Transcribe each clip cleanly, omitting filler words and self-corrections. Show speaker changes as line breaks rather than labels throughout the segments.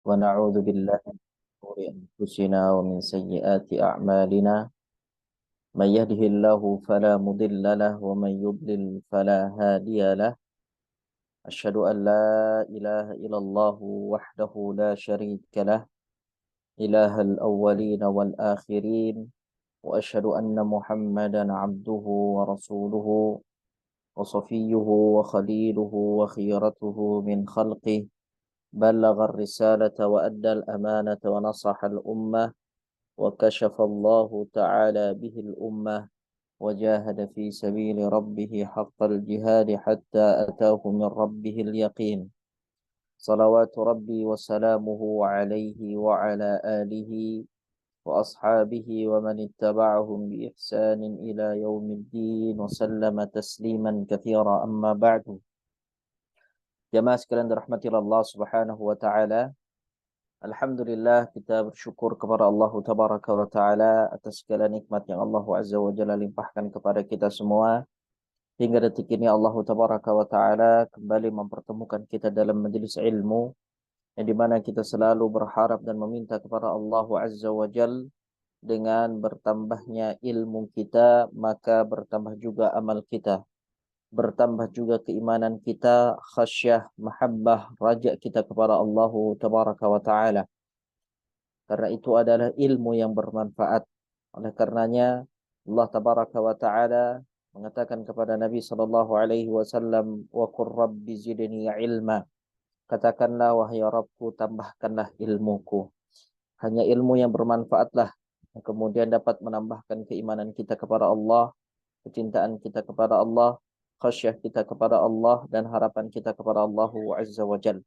ونعوذ بالله من شرور أنفسنا ومن سيئات أعمالنا من يهده الله فلا مضل له ومن يضلل فلا هادي له أشهد أن لا إله إلا الله وحده لا شريك له إله الأولين والآخرين وأشهد أن محمدا عبده ورسوله وصفيه وخليله وخيرته من خلقه بلغ الرسالة وأدى الأمانة ونصح الأمة وكشف الله تعالى به الأمة وجاهد في سبيل ربه حق الجهاد حتى أتاه من ربه اليقين صلوات ربي وسلامه عليه وعلى آله وأصحابه ومن اتبعهم بإحسان إلى يوم الدين وسلم تسليما كثيرا أما بعد. Jamaah sekalian dirahmati Allah Subhanahu wa taala. Alhamdulillah, kita bersyukur kepada Allah Tabaraka wa Ta'ala atas segala nikmat yang Allah Azza wa Jalla limpahkan kepada kita semua. Hingga detik ini Allah Tabaraka wa Ta'ala kembali mempertemukan kita dalam majelis ilmu, yang dimana kita selalu berharap dan meminta kepada Allah Azza wa Jalla, dengan bertambahnya ilmu kita maka bertambah juga amal kita, bertambah juga keimanan kita, khasyah, mahabbah, raja kita kepada Allah Tabaraka wa Ta'ala. Karena itu adalah ilmu yang bermanfaat. Oleh karenanya Allah Tabaraka wa Ta'ala mengatakan kepada Nabi sallallahu alaihi wasallam, "Wa qur rabbi zidni ilma." Katakanlah, wahai Rabbku, tambahkanlah ilmuku. Hanya ilmu yang bermanfaatlah yang kemudian dapat menambahkan keimanan kita kepada Allah, kecintaan kita kepada Allah, khasyah kita kepada Allah, dan harapan kita kepada Allah Azza wa Jalla.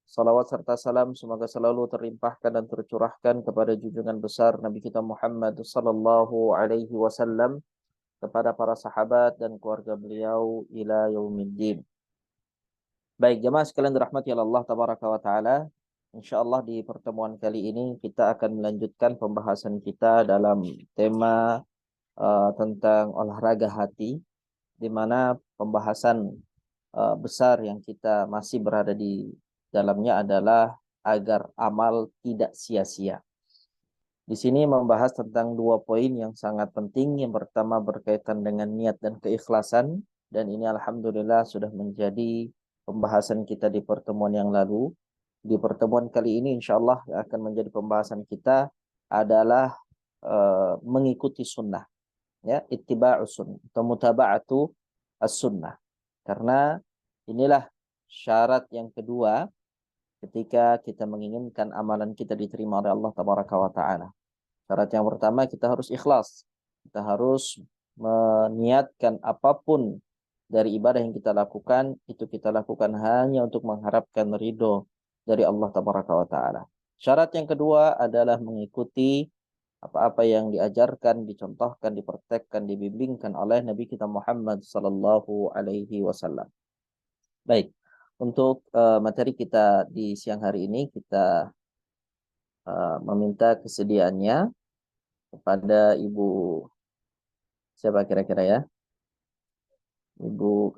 Salawat serta salam semoga selalu terlimpahkan dan tercurahkan kepada junjungan besar Nabi kita Muhammad sallallahu alaihi wasallam, kepada para sahabat dan keluarga beliau ila yaumiddin. Baik, jemaah sekalian dirahmati Allah Tabaraka wa Ta'ala. Insyaallah di pertemuan kali ini kita akan melanjutkan pembahasan kita dalam tema tentang olahraga hati, di mana pembahasan besar yang kita masih berada di dalamnya adalah agar amal tidak sia-sia. Di sini membahas tentang dua poin yang sangat penting. Yang pertama berkaitan dengan niat dan keikhlasan, dan ini alhamdulillah sudah menjadi pembahasan kita di pertemuan yang lalu. Di pertemuan kali ini insyaallah akan menjadi pembahasan kita adalah mengikuti sunnah, ya, ittiba'us sunnah atau mutaba'atu as-sunnah. Karena inilah syarat yang kedua ketika kita menginginkan amalan kita diterima oleh Allah Tabaraka wa Ta'ala. Syarat yang pertama, kita harus ikhlas. Kita harus meniatkan apapun dari ibadah yang kita lakukan, itu kita lakukan hanya untuk mengharapkan ridho dari Allah Tabaraka wa Ta'ala. Syarat yang kedua adalah mengikuti apa-apa yang diajarkan, dicontohkan, dipraktekkan, dibimbingkan oleh Nabi kita Muhammad sallallahu alaihi wasallam. Baik, untuk materi kita di siang hari ini, kita meminta kesediaannya kepada Ibu, siapa kira-kira ya?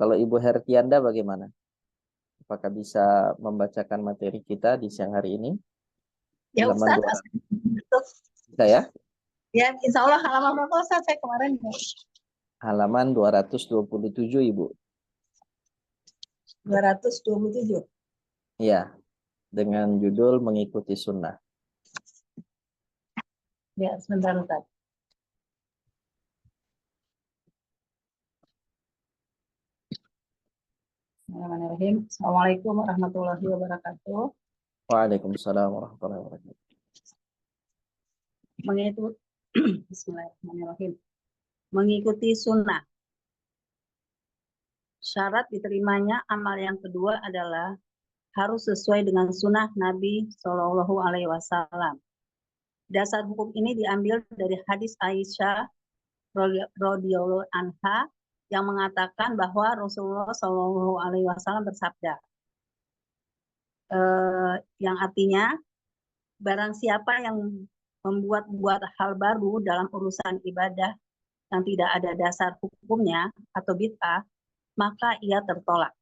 Kalau Ibu Hertianda bagaimana? Apakah bisa membacakan materi kita di siang hari ini?
Ya
Halaman
Ustaz,
200. Bisa ya?
ya insya Allah halaman berapa Ustaz saya kemarin ya?
Halaman 227 Ibu.
227.
Ya, dengan judul mengikuti sunnah.
Ya, sebentar Ustaz. Bismillahirrahmanirrahim. Assalamualaikum warahmatullahi wabarakatuh.
Waalaikumsalam warahmatullahi wabarakatuh.
Mengikuti Bismillahirrahmanirrahim. Mengikuti sunnah. Syarat diterimanya amal yang kedua adalah harus sesuai dengan sunnah Nabi Shallallahu Alaihi Wasallam. Dasar hukum ini diambil dari hadis Aisyah radhiyallahu anha yang mengatakan bahwa Rasulullah Shallallahu Alaihi Wasallam bersabda, yang artinya barang siapa yang membuat hal baru dalam urusan ibadah yang tidak ada dasar hukumnya atau bid'ah, maka ia tertolak.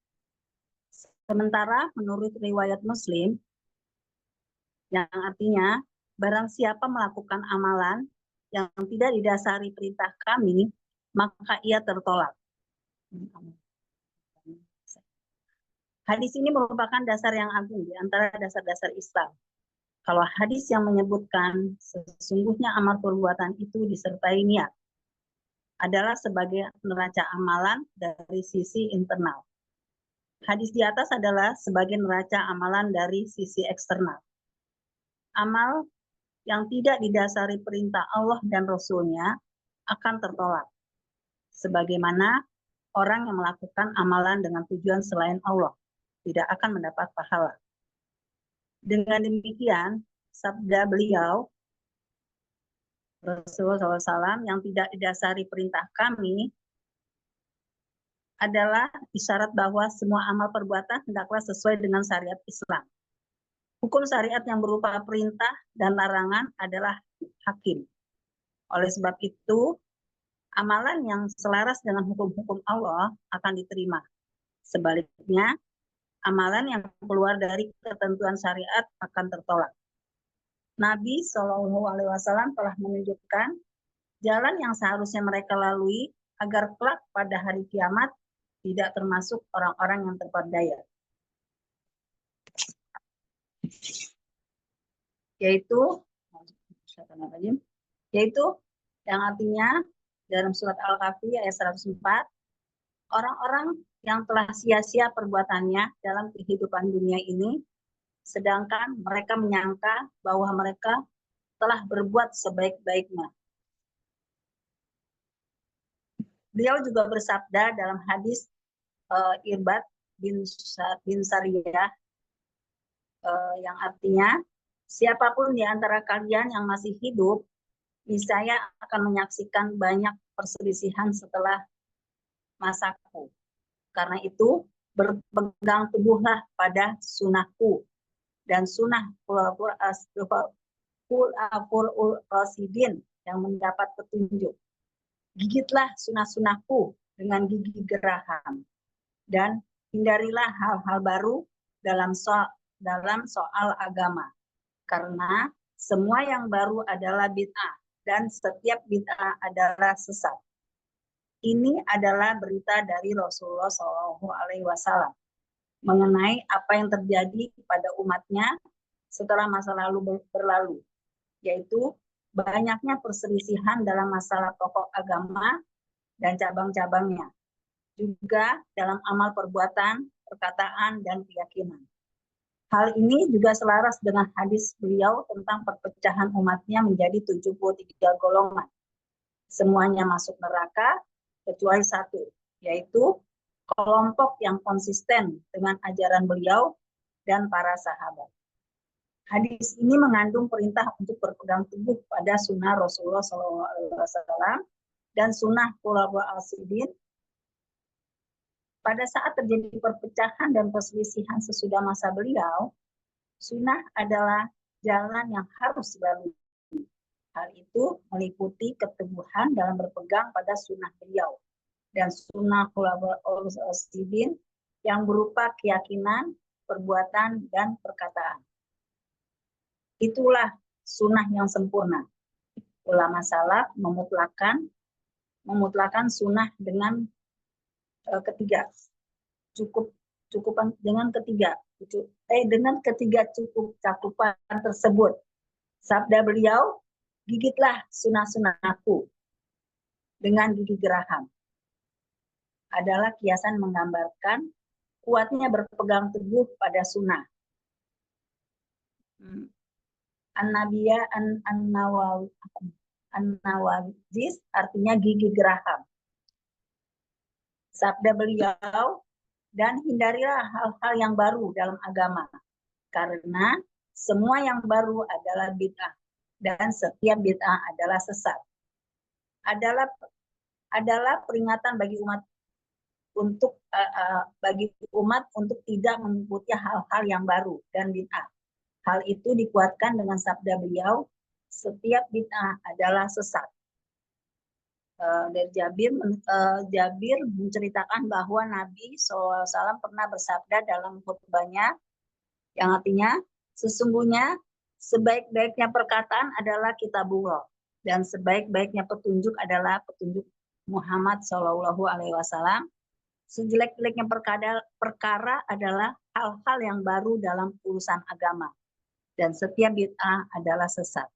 Sementara menurut riwayat Muslim, yang artinya barang siapa melakukan amalan yang tidak didasari perintah kami, maka ia tertolak. Hadis ini merupakan dasar yang agung di antara dasar-dasar Islam. Kalau hadis yang menyebutkan sesungguhnya amal perbuatan itu disertai niat adalah sebagai neraca amalan dari sisi internal. Hadis di atas adalah sebagai neraca amalan dari sisi eksternal. Amal yang tidak didasari perintah Allah dan Rasul-Nya akan tertolak. Sebagaimana orang yang melakukan amalan dengan tujuan selain Allah tidak akan mendapat pahala. Dengan demikian, sabda beliau, Rasulullah SAW, yang tidak didasari perintah kami, adalah isyarat bahwa semua amal perbuatan hendaklah sesuai dengan syariat Islam. Hukum syariat yang berupa perintah dan larangan adalah hakim. Oleh sebab itu, amalan yang selaras dengan hukum-hukum Allah akan diterima. Sebaliknya, amalan yang keluar dari ketentuan syariat akan tertolak. Nabi SAW telah menunjukkan jalan yang seharusnya mereka lalui agar kelak pada hari kiamat tidak termasuk orang-orang yang terperdaya. Yaitu yang artinya dalam surat Al-Kahfi ayat 104, orang-orang yang telah sia-sia perbuatannya dalam kehidupan dunia ini, sedangkan mereka menyangka bahwa mereka telah berbuat sebaik-baiknya. Beliau juga bersabda dalam hadis Irbad bin Sariyah yang artinya, siapapun di antara kalian yang masih hidup, niscaya akan menyaksikan banyak perselisihan setelah masaku. Karena itu, berpegang teguhlah pada sunnahku dan sunnah khulafaur rasyidin yang mendapat petunjuk. Gigitlah sunnah-sunnahku dengan gigi geraham dan hindarilah hal-hal baru dalam soal agama. Karena semua yang baru adalah bid'ah dan setiap bid'ah adalah sesat. Ini adalah berita dari Rasulullah SAW mengenai apa yang terjadi pada umatnya setelah masa lalu berlalu, yaitu banyaknya perselisihan dalam masalah pokok agama dan cabang-cabangnya, juga dalam amal perbuatan, perkataan, dan keyakinan. Hal ini juga selaras dengan hadis beliau tentang perpecahan umatnya menjadi 73 golongan. Semuanya masuk neraka, kecuali satu, yaitu kelompok yang konsisten dengan ajaran beliau dan para sahabat. Hadis ini mengandung perintah untuk berpegang teguh pada sunnah Rasulullah SAW dan sunnah khulafaur rasyidin. Pada saat terjadi perpecahan dan perselisihan sesudah masa beliau, sunnah adalah jalan yang harus dilalui. Hal itu meliputi keteguhan dalam berpegang pada sunnah beliau dan sunnah khulafaur rasyidin yang berupa keyakinan, perbuatan, dan perkataan. Itulah sunnah yang sempurna. Ulama salaf memutlakan sunnah dengan ketiga dengan ketiga cukup cakupan tersebut. Sabda beliau, gigitlah sunnah-sunnahku dengan gigi geraham, adalah kiasan menggambarkan kuatnya berpegang teguh pada sunnah. An-Nabiyah An-Nawajis artinya gigi geraham. Sabda beliau, dan hindarilah hal-hal yang baru dalam agama, karena semua yang baru adalah bid'ah dan setiap bid'ah adalah sesat. Adalah peringatan bagi umat untuk tidak mengikuti hal-hal yang baru dan bid'ah. Hal itu dikuatkan dengan sabda beliau, setiap bid'ah adalah sesat. Dari Jabir menceritakan bahwa Nabi SAW pernah bersabda dalam khutbahnya, yang artinya, sesungguhnya Sebaik-baiknya perkataan adalah kitabullah, dan sebaik-baiknya petunjuk adalah petunjuk Muhammad Shallallahu Alaihi Wasallam. Sejelek-jeleknya perkara adalah hal-hal yang baru dalam urusan agama, dan setiap bid'ah adalah sesat.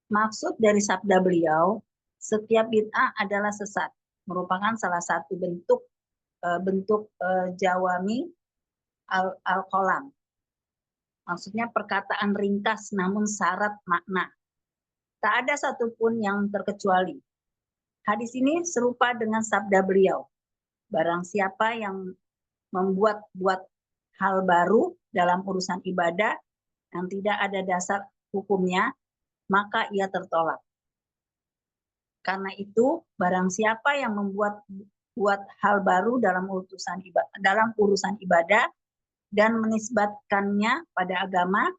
Maksud dari sabda beliau, setiap bid'ah adalah sesat, merupakan salah satu bentuk jawami al-qalam. Maksudnya perkataan ringkas namun syarat makna. Tak ada satupun yang terkecuali. Hadis ini serupa dengan sabda beliau. Barang siapa yang membuat hal baru dalam urusan ibadah yang tidak ada dasar hukumnya, maka ia tertolak. Karena itu, barang siapa yang buat hal baru dalam urusan ibadah dan menisbatkannya pada agama,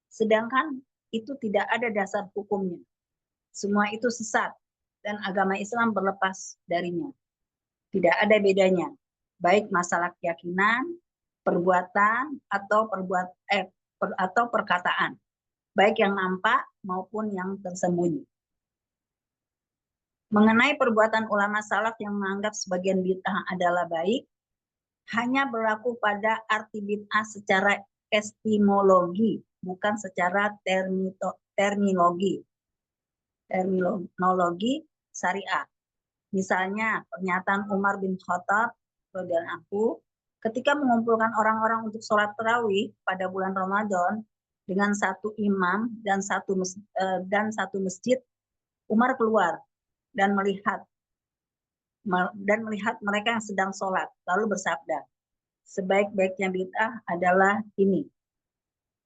sedangkan itu tidak ada dasar hukumnya. Semua itu sesat dan agama Islam berlepas darinya. Tidak ada bedanya, baik masalah keyakinan, perbuatan atau perkataan, baik yang nampak maupun yang tersembunyi. Mengenai perbuatan ulama salaf yang menganggap sebagian bid'ah adalah baik, hanya berlaku pada arti bid'ah secara etimologi, bukan secara terminologi syariah. Misalnya pernyataan Umar bin Khattab radhiyallahu anhu ketika mengumpulkan orang-orang untuk sholat tarawih pada bulan Ramadan dengan satu imam dan satu masjid, Umar keluar dan melihat mereka yang sedang sholat, lalu bersabda, sebaik-baiknya bid'ah adalah ini.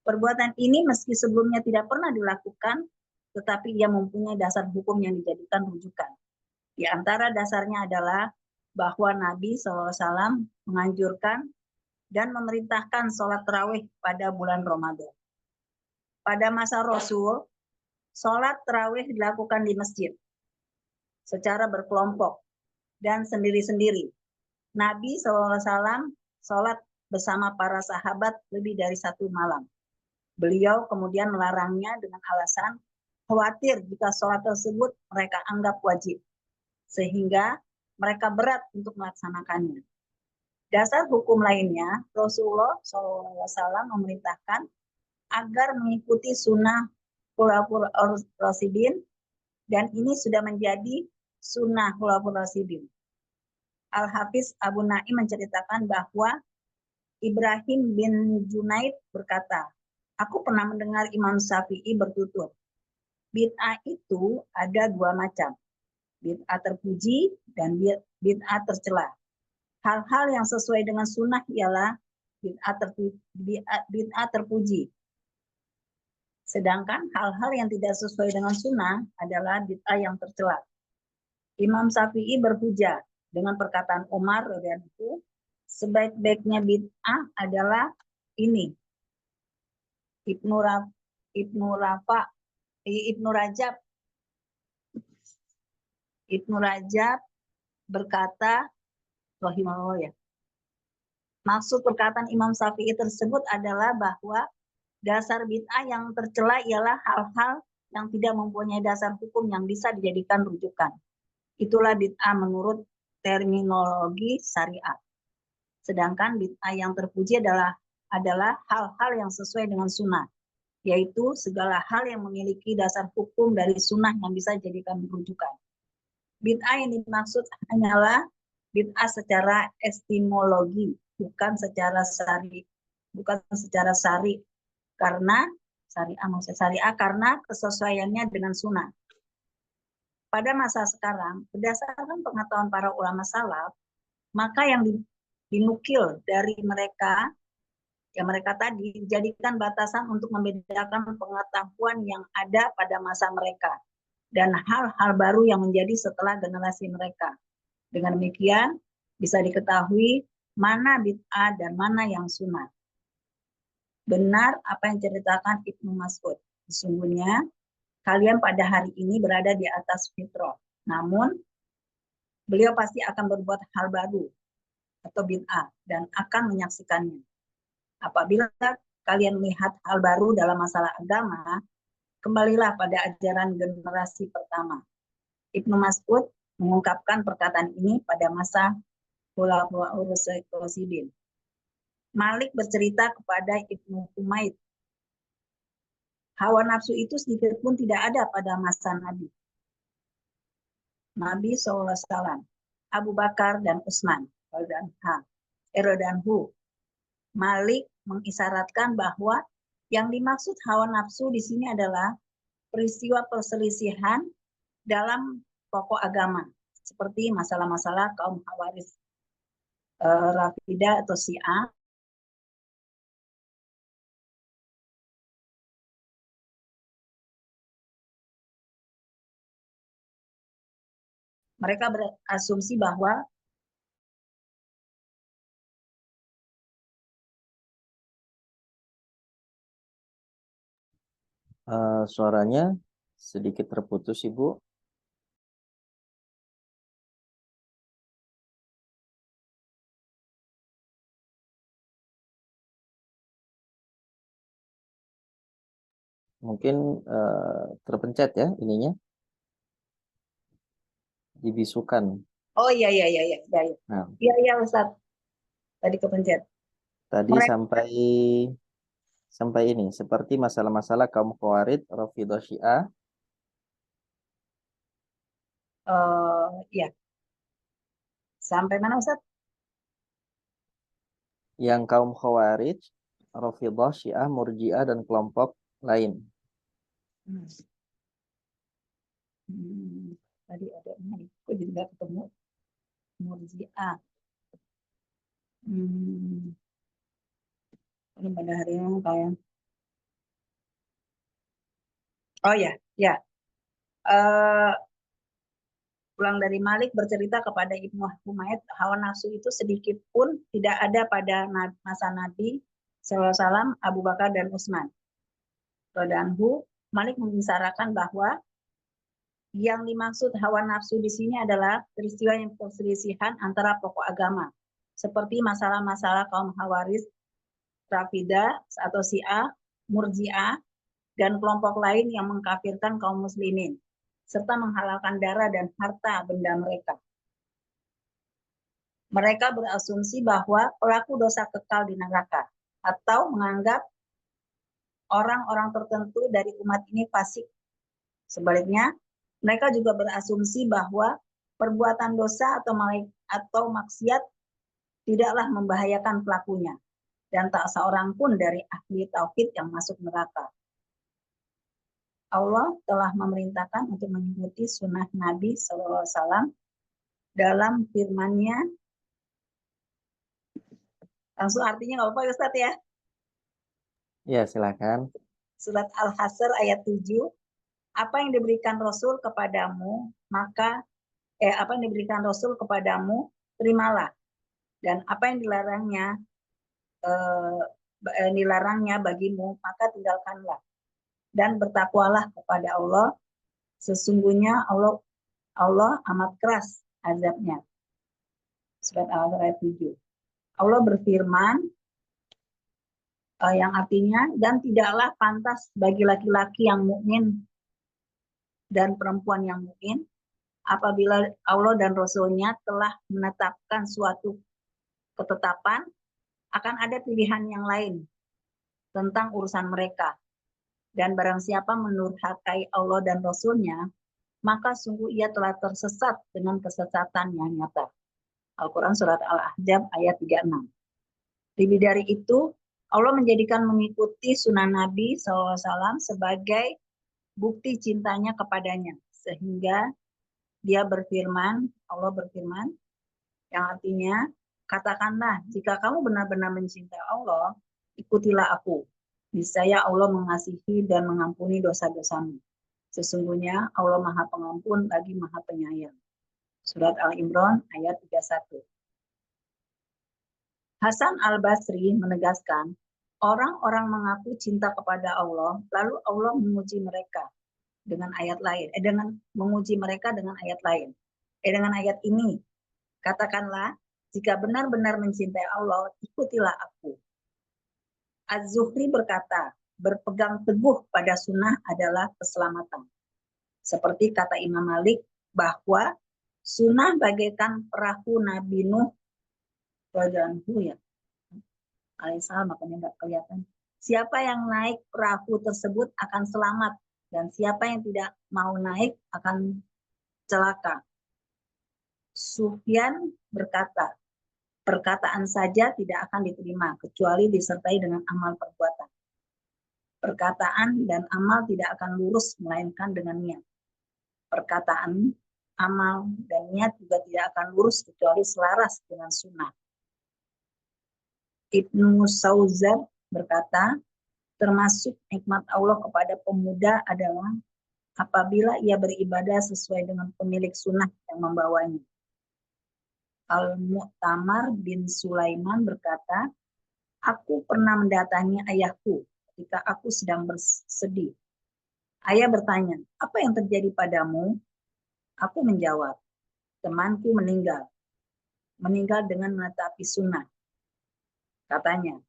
Perbuatan ini meski sebelumnya tidak pernah dilakukan, tetapi ia mempunyai dasar hukum yang dijadikan rujukan. Di antara dasarnya adalah bahwa Nabi SAW menganjurkan dan memerintahkan sholat tarawih pada bulan Ramadan. Pada masa Rasul, sholat tarawih dilakukan di masjid secara berkelompok dan sendiri-sendiri. Nabi SAW sholat bersama para sahabat lebih dari satu malam. Beliau kemudian melarangnya dengan alasan khawatir jika sholat tersebut mereka anggap wajib, sehingga mereka berat untuk melaksanakannya. Dasar hukum lainnya, Rasulullah SAW memerintahkan agar mengikuti sunnah Khulafaur Rasyidin, dan ini sudah menjadi sunnah Khulafaur Rasyidin. Al-Hafiz Abu Naim menceritakan bahwa Ibrahim bin Junaid berkata, aku pernah mendengar Imam Syafi'i bertutur, bid'ah itu ada dua macam, bid'ah terpuji dan bid'ah tercela. Hal-hal yang sesuai dengan sunnah ialah bid'ah terpuji. Sedangkan hal-hal yang tidak sesuai dengan sunnah adalah bid'ah yang tercela. Imam Syafi'i berhujah dengan perkataan Umar radhiyallahu anhu, sebaik-baiknya bid'ah adalah ini. Ibnu Rajab berkata, rahimahullah ya. Maksud perkataan Imam Syafi'i tersebut adalah bahwa dasar bid'ah yang tercela ialah hal-hal yang tidak mempunyai dasar hukum yang bisa dijadikan rujukan. Itulah bid'ah menurut terminologi syariat. Sedangkan bid'ah yang terpuji adalah hal-hal yang sesuai dengan sunnah, yaitu segala hal yang memiliki dasar hukum dari sunnah yang bisa dijadikan rujukan. Bid'ah yang dimaksud hanyalah bid'ah secara etimologi, bukan secara syari, karena syariah karena kesesuaiannya dengan sunnah. Pada masa sekarang, berdasarkan pengetahuan para ulama salaf, maka yang dinukil dari mereka tadi dijadikan batasan untuk membedakan pengetahuan yang ada pada masa mereka dan hal-hal baru yang menjadi setelah generasi mereka. Dengan demikian, bisa diketahui mana bid'ah dan mana yang sunnah. Benar apa yang diceritakan Ibnu Mas'ud. Sesungguhnya, kalian pada hari ini berada di atas fitrah. Namun, beliau pasti akan berbuat hal baru atau bid'ah dan akan menyaksikannya. Apabila kalian melihat hal baru dalam masalah agama, kembalilah pada ajaran generasi pertama. Ibnu Mas'ud mengungkapkan perkataan ini pada masa Khulafaur Rasyidin. Malik bercerita kepada Ibnu Humaid, hawa nafsu itu sedikit pun tidak ada pada masa Nabi SAW, Abu Bakar dan Utsman radhiyallahu. Malik mengisyaratkan bahwa yang dimaksud hawa nafsu di sini adalah peristiwa perselisihan dalam pokok agama, seperti masalah-masalah kaum Khawarij, Rafidah atau Syiah. Mereka berasumsi bahwa
suaranya sedikit terputus, Ibu. Mungkin terpencet ya ininya. Dibisukan.
oh iya.
Nah,
Iya Ustaz. Tadi kepencet.
tadi sampai ini seperti masalah-masalah kaum Khawarij, Rafidhah, Syiah.
Ya. Sampai mana Ustaz?
Yang kaum Khawarij, Rafidhah, Syiah, Murji'ah dan kelompok lain.
Tadi ada ini, kok jadi nggak ketemu? Murji'ah. Ini pada hari yang kayak. Oh ya. Pulang dari Malik bercerita kepada Ibnu Humaid, hawa nafsu itu sedikit pun tidak ada pada masa Nabi SAW, Abu Bakar dan Utsman radhiyallahu. Malik mengisyaratkan bahwa yang dimaksud hawa nafsu di sini adalah peristiwa yang perselisihan antara pokok agama, seperti masalah-masalah kaum Khawarij, Rafidah atau Syiah, Murji'ah, dan kelompok lain yang mengkafirkan kaum muslimin, serta menghalalkan darah dan harta benda mereka. Mereka berasumsi bahwa pelaku dosa kekal di neraka, atau menganggap orang-orang tertentu dari umat ini fasik. Sebaliknya, mereka juga berasumsi bahwa perbuatan dosa atau maksiat tidaklah membahayakan pelakunya, dan tak seorang pun dari ahli tauhid yang masuk neraka. Allah telah memerintahkan untuk mengikuti sunnah Nabi SAW dalam firman-Nya. Langsung artinya nggak apa-apa Ustaz ya?
Ya, silakan.
Surat Al-Hasr ayat 7. Apa yang diberikan Rasul kepadamu, apa yang diberikan Rasul kepadamu, terimalah. Dan apa yang dilarangnya bagimu, maka tinggalkanlah. Dan bertakwalah kepada Allah. Sesungguhnya Allah amat keras azabnya. Surat Al-Hasr ayat 7. Allah berfirman yang artinya, dan tidaklah pantas bagi laki-laki yang mukmin dan perempuan yang mukmin apabila Allah dan Rasul-Nya telah menetapkan suatu ketetapan, akan ada pilihan yang lain tentang urusan mereka. Dan barang siapa menurhakai Allah dan Rasul-Nya, maka sungguh ia telah tersesat dengan kesesatan yang nyata. Al-Quran Surat Al-Ahzab ayat 36. Lebih dari itu, Allah menjadikan mengikuti sunnah Nabi SAW sebagai bukti cintanya kepadanya. Sehingga Allah berfirman, yang artinya, katakanlah, jika kamu benar-benar mencintai Allah, ikutilah aku. Niscaya Allah mengasihi dan mengampuni dosa-dosamu. Sesungguhnya Allah Maha Pengampun lagi Maha Penyayang. Surat Al-Imran ayat 31. Hasan al-Basri menegaskan, orang-orang mengaku cinta kepada Allah, lalu Allah menguji mereka dengan ayat lain, menguji mereka dengan ayat lain. Dengan ayat ini, katakanlah, jika benar-benar mencintai Allah, ikutilah aku. Az-Zuhri berkata, berpegang teguh pada sunnah adalah keselamatan. Seperti kata Imam Malik bahwa sunnah bagaikan perahu Nabi Nuh, ya, alaihissalam, makanya nggak kelihatan. Siapa yang naik perahu tersebut akan selamat, dan siapa yang tidak mau naik akan celaka. Sufyan berkata, perkataan saja tidak akan diterima kecuali disertai dengan amal perbuatan. Perkataan dan amal tidak akan lurus melainkan dengan niat. Perkataan, amal, dan niat juga tidak akan lurus kecuali selaras dengan sunnah. Ibnu Sauzar berkata, termasuk nikmat Allah kepada pemuda adalah apabila ia beribadah sesuai dengan pemilik sunnah yang membawanya. Al-Mu'tamar bin Sulaiman berkata, aku pernah mendatangi ayahku ketika aku sedang bersedih. Ayah bertanya, apa yang terjadi padamu? Aku menjawab, temanku meninggal. Meninggal dengan menetapi sunnah. Katanya,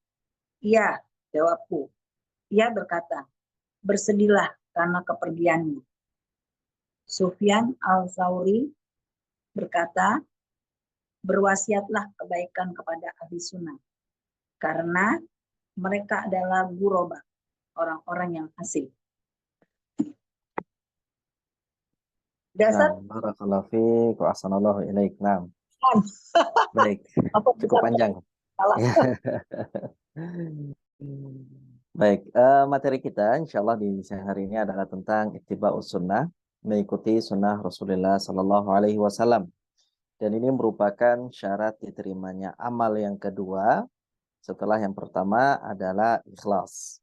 iya, jawabku. Ia berkata, bersedihlah karena kepergiannya. Sufyan al-Thawri berkata, berwasiatlah kebaikan kepada ahli sunnah. Karena mereka adalah guroba, orang-orang yang asing. Dasar
barakallahu fiik wa ahsanallahu ilaik. Nah, baik. Cukup panjang. Ya. Baik, materi kita insya Allah di siang hari ini adalah tentang ittiba'us sunnah, mengikuti sunnah Rasulullah Sallallahu Alaihi Wasallam. Dan ini merupakan syarat diterimanya amal yang kedua setelah yang pertama adalah ikhlas.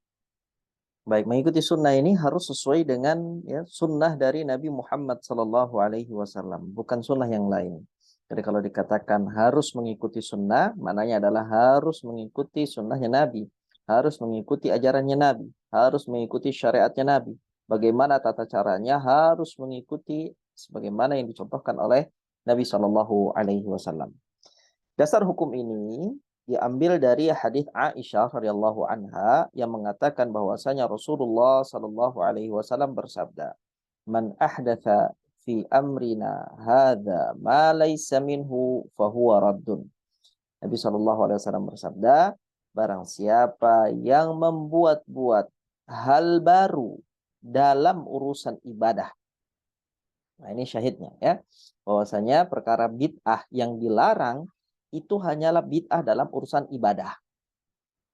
Baik, mengikuti sunnah ini harus sesuai dengan ya, sunnah dari Nabi Muhammad Sallallahu Alaihi Wasallam, bukan sunnah yang lain. Jadi kalau dikatakan harus mengikuti sunnah, maknanya adalah harus mengikuti sunnahnya Nabi, harus mengikuti ajarannya Nabi, harus mengikuti syariatnya Nabi. Bagaimana tata caranya harus mengikuti sebagaimana yang dicontohkan oleh Nabi Sallallahu Alaihi Wasallam. Dasar hukum ini diambil dari hadis Aisyah radhiyallahu anha yang mengatakan bahwasanya Rasulullah sallallahu alaihi wasallam bersabda, "Man ahdatsa fi amrina hadza ma laysa minhu fahuwa raddun." Nabi sallallahu alaihi wasallam bersabda, barang siapa yang membuat-buat hal baru dalam urusan ibadah. Nah, ini syahidnya ya. Bahwasanya perkara bid'ah yang dilarang itu hanyalah bid'ah dalam urusan ibadah.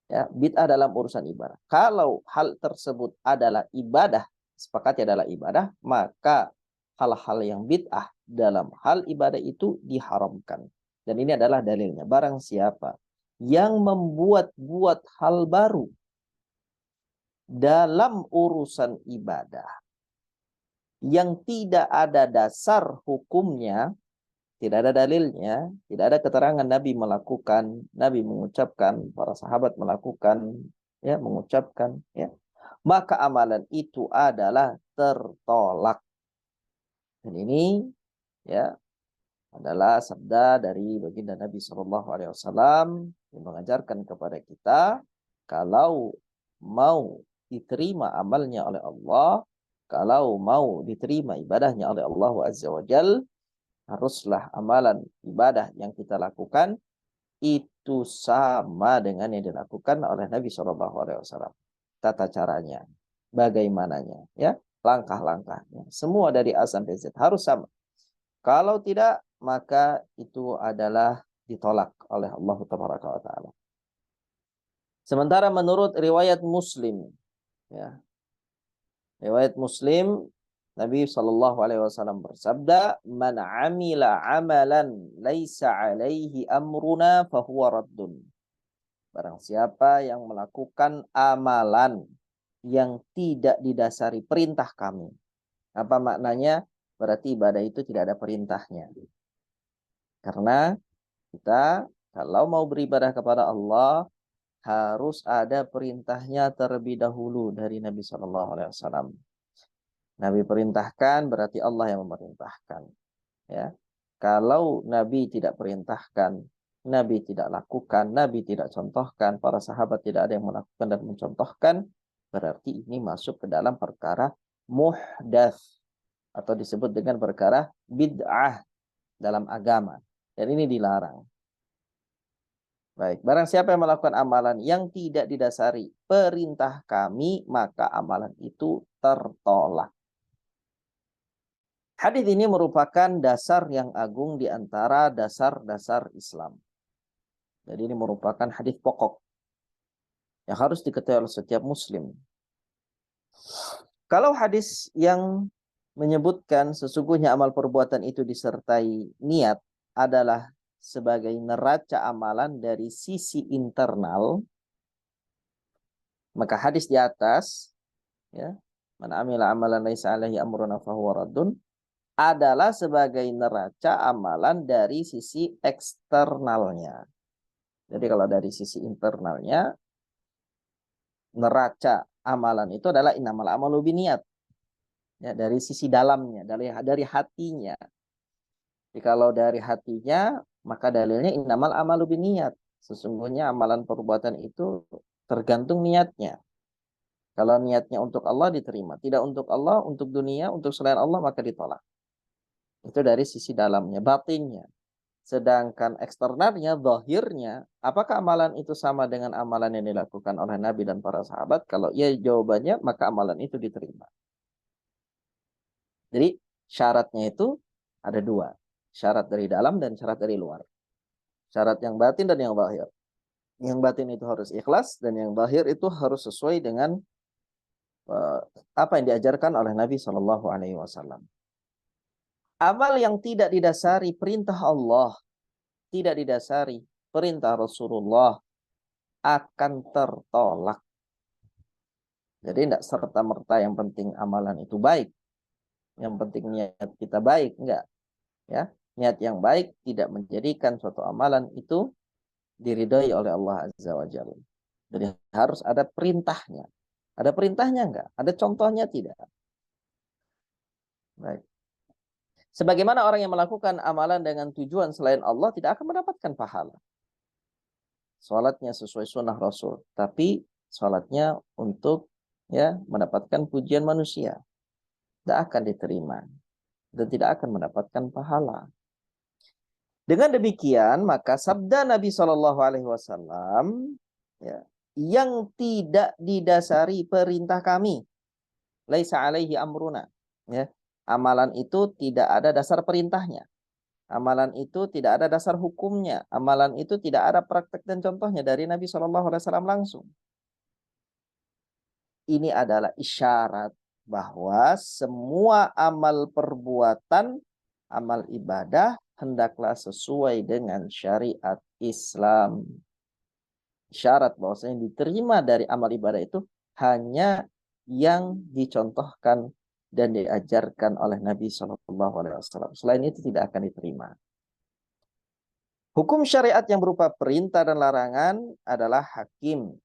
Ya, bid'ah dalam urusan ibadah. Kalau hal tersebut adalah ibadah, sepakatnya adalah ibadah, maka hal-hal yang bid'ah dalam hal ibadah itu diharamkan. Dan ini adalah dalilnya. Barang siapa yang membuat-buat hal baru dalam urusan ibadah yang tidak ada dasar hukumnya, tidak ada dalilnya, tidak ada keterangan Nabi melakukan, Nabi mengucapkan, para sahabat melakukan, ya, mengucapkan, ya, maka amalan itu adalah tertolak. Dan ini, ya, adalah sabda dari baginda Nabi Shallallahu Alaihi Wasallam yang mengajarkan kepada kita, kalau mau diterima amalnya oleh Allah, kalau mau diterima ibadahnya oleh Allah Azza wa Jalla, haruslah amalan ibadah yang kita lakukan itu sama dengan yang dilakukan oleh Nabi Shallallahu Alaihi Wasallam. Tata caranya, bagaimananya, ya, langkah-langkahnya, semua dari A sampai Z harus sama. Kalau tidak, maka itu adalah ditolak oleh Allah Taala. Sementara menurut riwayat Muslim, ya, riwayat Muslim, Nabi Shallallahu Alaihi Wasallam bersabda, "Man amila amalan laisa alaihi amruna fahuwa raddun." Barang siapa yang melakukan amalan yang tidak didasari perintah kami. Apa maknanya? Berarti ibadah itu tidak ada perintahnya. Karena kita kalau mau beribadah kepada Allah harus ada perintahnya terlebih dahulu dari Nabi Shallallahu Alaihi Wasallam. Nabi perintahkan berarti Allah yang memerintahkan. Ya, kalau Nabi tidak perintahkan, Nabi tidak lakukan, Nabi tidak contohkan, para sahabat tidak ada yang melakukan dan mencontohkan, berarti ini masuk ke dalam perkara muhdats atau disebut dengan perkara bid'ah dalam agama. Dan ini dilarang. Baik, barang siapa yang melakukan amalan yang tidak didasari perintah kami, maka amalan itu tertolak. Hadis ini merupakan dasar yang agung di antara dasar-dasar Islam. Jadi ini merupakan hadis pokok yang harus diketahui oleh setiap muslim. Kalau hadis yang menyebutkan sesungguhnya amal perbuatan itu disertai niat adalah sebagai neraca amalan dari sisi internal, maka hadis di atas, ya, man amila amalan laisa alaihi amruna fahuwa raddun, adalah sebagai neraca amalan dari sisi eksternalnya. Jadi kalau dari sisi internalnya, neraca amalan itu adalah innamal amalu binniyat. Ya, dari sisi dalamnya, dari hatinya. Jadi kalau dari hatinya, maka dalilnya innamal amalu binniyat. Sesungguhnya amalan perbuatan itu tergantung niatnya. Kalau niatnya untuk Allah diterima, tidak untuk Allah, untuk dunia, untuk selain Allah maka ditolak. Itu dari sisi dalamnya, batinnya. Sedangkan eksternalnya, zahirnya, apakah amalan itu sama dengan amalan yang dilakukan oleh Nabi dan para sahabat? Kalau iya jawabannya, maka amalan itu diterima. Jadi syaratnya itu ada dua. Syarat dari dalam dan syarat dari luar. Syarat yang batin dan yang zahir. Yang batin itu harus ikhlas dan yang zahir itu harus sesuai dengan apa yang diajarkan oleh Nabi Shallallahu Alaihi Wasallam. Amal yang tidak didasari perintah Allah, tidak didasari perintah Rasulullah, akan tertolak. Jadi tidak serta-merta yang penting amalan itu baik. Yang penting niat kita baik, enggak. Ya, niat yang baik tidak menjadikan suatu amalan itu diridhai oleh Allah Azza wa Jalla. Jadi harus ada perintahnya. Ada perintahnya enggak? Ada contohnya tidak? Baik. Sebagaimana orang yang melakukan amalan dengan tujuan selain Allah tidak akan mendapatkan pahala. Salatnya sesuai sunnah Rasul, tapi salatnya untuk mendapatkan pujian manusia, tidak akan diterima dan tidak akan mendapatkan pahala. Dengan demikian, maka sabda Nabi Shallallahu Alaihi Wasallam yang tidak didasari perintah kami, laisa alaihi amruna, amalan itu tidak ada dasar perintahnya, amalan itu tidak ada dasar hukumnya, amalan itu tidak ada praktek dan contohnya dari Nabi Shallallahu Alaihi Wasallam langsung. Ini adalah isyarat bahwa semua amal perbuatan, amal ibadah hendaklah sesuai dengan syariat Islam. Syarat bahwasanya diterima dari amal ibadah itu hanya yang dicontohkan dan diajarkan oleh Nabi Shallallahu Alaihi Wasallam. Selain itu tidak akan diterima. Hukum syariat yang berupa perintah dan larangan adalah hakim.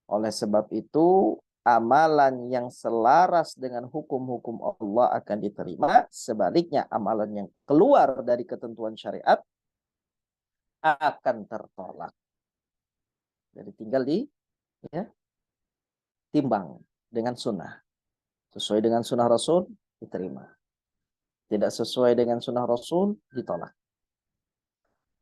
Oleh sebab itu, amalan yang selaras dengan hukum-hukum Allah akan diterima. Sebaliknya, amalan yang keluar dari ketentuan syariat akan tertolak. Jadi tinggal timbang dengan sunnah. Sesuai dengan sunnah Rasul, diterima. Tidak sesuai dengan sunnah Rasul, ditolak.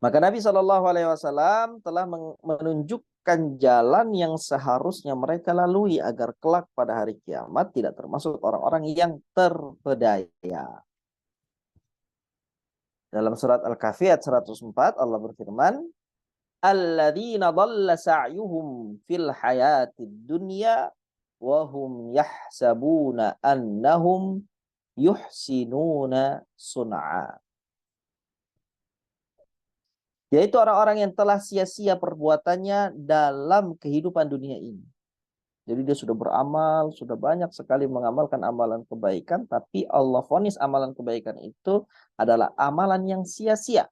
Maka Nabi SAW telah menunjukkan jalan yang seharusnya mereka lalui agar kelak pada hari kiamat tidak termasuk orang-orang yang terpedaya. Dalam surat Al-Kahfi ayat 104 Allah berfirman, alladzina dhalla sa'yuhum fil hayatid dunya wa hum yahsabuna annahum yuhsinuna sun'a. Yaitu orang-orang yang telah sia-sia perbuatannya dalam kehidupan dunia ini. Jadi dia sudah beramal, sudah banyak sekali mengamalkan amalan kebaikan, tapi Allah vonis amalan kebaikan itu adalah amalan yang sia-sia.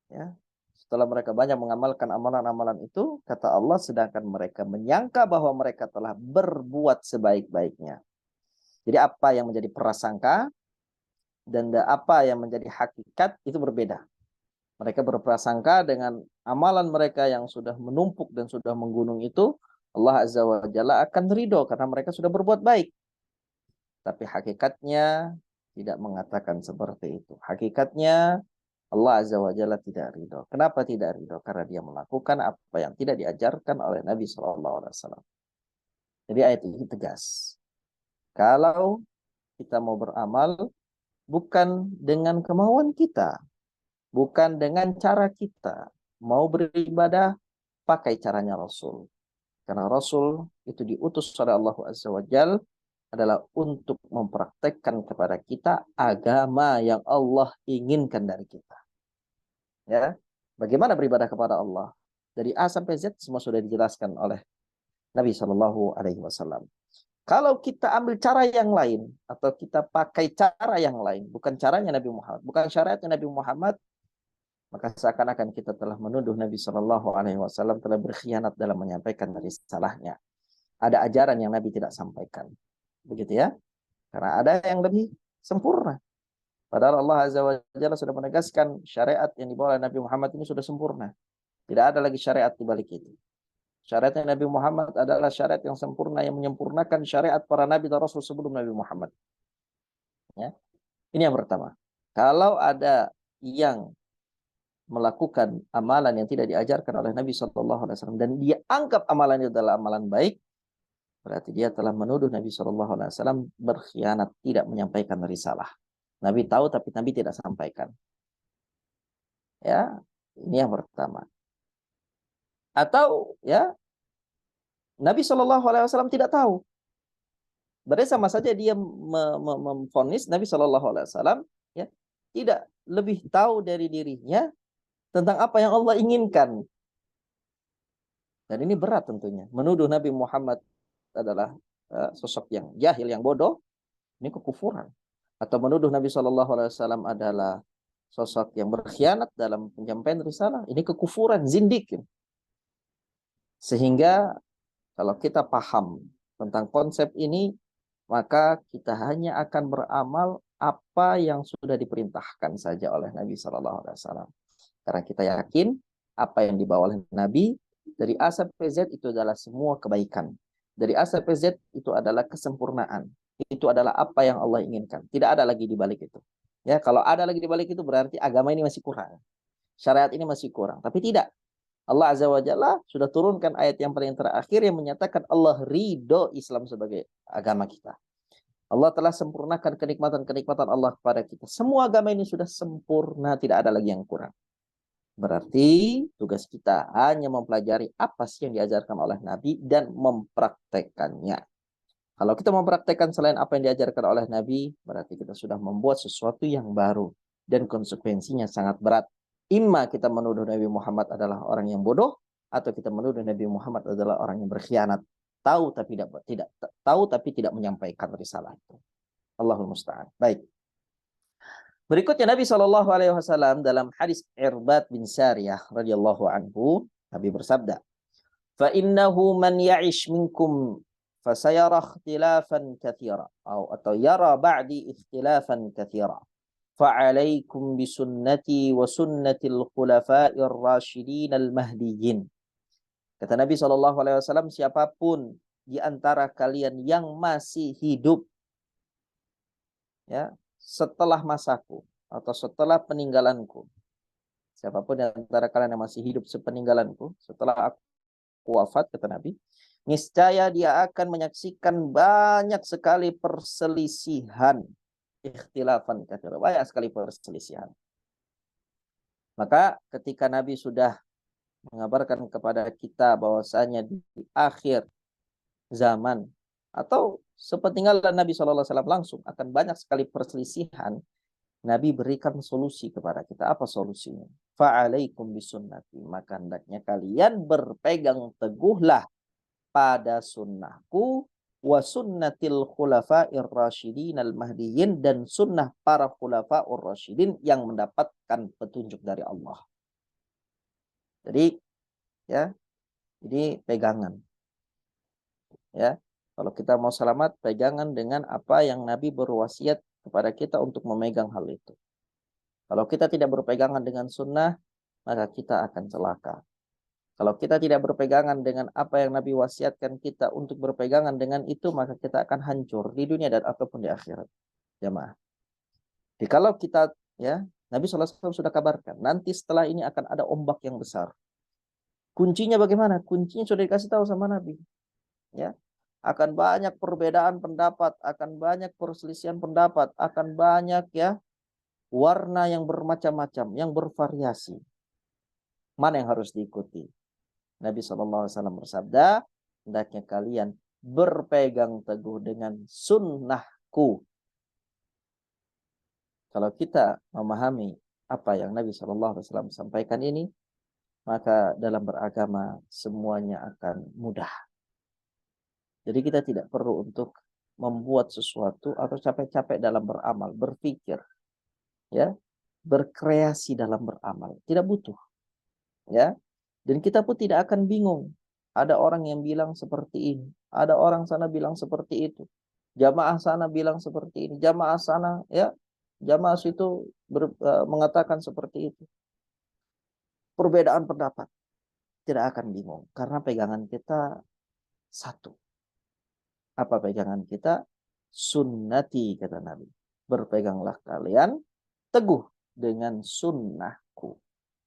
Ya. Setelah mereka banyak mengamalkan amalan-amalan itu, kata Allah, sedangkan mereka menyangka bahwa mereka telah berbuat sebaik-baiknya. Jadi apa yang menjadi prasangka? dan apa yang menjadi hakikat itu berbeda. Mereka berprasangka dengan amalan mereka yang sudah menumpuk dan sudah menggunung itu, Allah Azza wa Jalla akan ridho karena mereka sudah berbuat baik. Tapi hakikatnya tidak mengatakan seperti itu. Hakikatnya Allah Azza wa Jalla tidak ridho. Kenapa tidak ridho? Karena dia melakukan apa yang tidak diajarkan oleh Nabi SAW. Jadi ayat ini tegas. Kalau kita mau beramal, bukan dengan kemauan kita, bukan dengan cara kita. Mau beribadah, pakai caranya Rasul. Karena Rasul itu diutus oleh Allah Azza wa Jalla adalah untuk mempraktekkan kepada kita agama yang Allah inginkan dari kita. Ya, bagaimana beribadah kepada Allah? Dari A sampai Z semua sudah dijelaskan oleh Nabi Shallallahu Alaihi Wasallam. Kalau kita ambil cara yang lain atau kita pakai cara yang lain, bukan caranya Nabi Muhammad, bukan syariatnya Nabi Muhammad, maka seakan-akan kita telah menuduh Nabi Shallallahu Alaihi Wasallam telah berkhianat dalam menyampaikan risalahnya. Ada ajaran yang Nabi tidak sampaikan, begitu ya? Karena ada yang lebih sempurna. Padahal Allah Azza wa Jalla sudah menegaskan syariat yang dibawa oleh Nabi Muhammad ini sudah sempurna. Tidak ada lagi syariat di balik itu. Syariatnya Nabi Muhammad adalah syariat yang sempurna, yang menyempurnakan syariat para Nabi dan Rasul sebelum Nabi Muhammad. Ya. Ini yang pertama. Kalau ada yang melakukan amalan yang tidak diajarkan oleh Nabi SAW dan dia anggap amalan itu adalah amalan baik, berarti dia telah menuduh Nabi SAW berkhianat, tidak menyampaikan risalah. Nabi tahu tapi Nabi tidak sampaikan. Ya, ini yang pertama. Atau ya Nabi SAW tidak tahu. Berarti sama saja dia memvonis Nabi SAW ya tidak lebih tahu dari dirinya tentang apa yang Allah inginkan. Dan ini berat tentunya. Menuduh Nabi Muhammad adalah sosok yang jahil, yang bodoh, ini kekufuran. Atau menuduh Nabi SAW adalah sosok yang berkhianat dalam penyampaian risalah, ini kekufuran, zindik. Sehingga kalau kita paham tentang konsep ini, maka kita hanya akan beramal apa yang sudah diperintahkan saja oleh Nabi SAW. Karena kita yakin apa yang dibawa oleh Nabi dari A sampai Z itu adalah semua kebaikan. Dari A sampai Z itu adalah kesempurnaan. Itu adalah apa yang Allah inginkan. Tidak ada lagi di balik itu. Ya, kalau ada lagi di balik itu berarti agama ini masih kurang. Syariat ini masih kurang. Tapi tidak. Allah Azza wa Jalla sudah turunkan ayat yang paling terakhir yang menyatakan Allah ridho Islam sebagai agama kita. Allah telah sempurnakan kenikmatan-kenikmatan Allah kepada kita. Semua agama ini sudah sempurna, tidak ada lagi yang kurang. Berarti tugas kita hanya mempelajari apa sih yang diajarkan oleh Nabi dan mempraktekannya. Kalau kita mempraktekkan selain apa yang diajarkan oleh Nabi, berarti kita sudah membuat sesuatu yang baru dan konsekuensinya sangat berat. Imma kita menuduh Nabi Muhammad adalah orang yang bodoh, atau kita menuduh Nabi Muhammad adalah orang yang berkhianat, tahu tapi tidak menyampaikan risalah itu. Allahul musta'an. Baik. Berikutnya Nabi Shallallahu Alaihi Wasallam dalam hadis Irbad bin Sariyah radhiyallahu anhu, Nabi bersabda, "Fa innahu man ya'ish minkum fasayara ikhtilafan katsira atau yara ba'di ikhtilafan katsira. Fa'alaikum bisunnati wa sunnatil khulafa'ir rasyidin al-mahdiyyin." Kata Nabi Shallallahu Alaihi Wasallam, siapapun di antara kalian yang masih hidup ya setelah masaku atau setelah peninggalanku, siapapun di antara kalian yang masih hidup sepeninggalanku, setelah aku wafat, kata Nabi, niscaya dia akan menyaksikan banyak sekali perselisihan, ikhtilafan katsira, banyak sekali perselisihan. Maka ketika Nabi sudah mengabarkan kepada kita bahwasanya di akhir zaman atau sepeninggalan Nabi SAW langsung akan banyak sekali perselisihan, Nabi berikan solusi kepada kita. Apa solusinya? Fa'alaikum bisunnati. Maka hendaknya kalian berpegang teguhlah pada sunnahku wa sunnatil khulafa'ir rasyidin al-mahdiyyin, dan sunnah para khulafa'ur rasyidin yang mendapatkan petunjuk dari Allah. Jadi ya, ini pegangan. Ya, kalau kita mau selamat, pegangan dengan apa yang Nabi berwasiat kepada kita untuk memegang hal itu. Kalau kita tidak berpegangan dengan sunnah, maka kita akan celaka. Kalau kita tidak berpegangan dengan apa yang Nabi wasiatkan kita untuk berpegangan dengan itu, maka kita akan hancur di dunia dan ataupun di akhirat. Jamaah. Jadi kalau kita, ya, Nabi SAW sudah kabarkan, nanti setelah ini akan ada ombak yang besar. Kuncinya bagaimana? Kuncinya sudah dikasih tahu sama Nabi. Ya, akan banyak perbedaan pendapat, akan banyak perselisihan pendapat, akan banyak ya warna yang bermacam-macam, yang bervariasi. Mana yang harus diikuti? Nabi SAW bersabda, hendaknya kalian berpegang teguh dengan sunnahku. Kalau kita memahami apa yang Nabi SAW sampaikan ini, maka dalam beragama semuanya akan mudah. Jadi kita tidak perlu untuk membuat sesuatu atau capek-capek dalam beramal, berpikir, ya, berkreasi dalam beramal. Tidak butuh, ya. Dan kita pun tidak akan bingung. Ada orang yang bilang seperti ini, ada orang sana bilang seperti itu, jamaah sana bilang seperti ini, jamaah sana, ya, jamaah situ mengatakan seperti itu. Perbedaan pendapat tidak akan bingung karena pegangan kita satu. Apa pegangan kita? Sunnati, kata Nabi. Berpeganglah kalian teguh dengan sunnahku.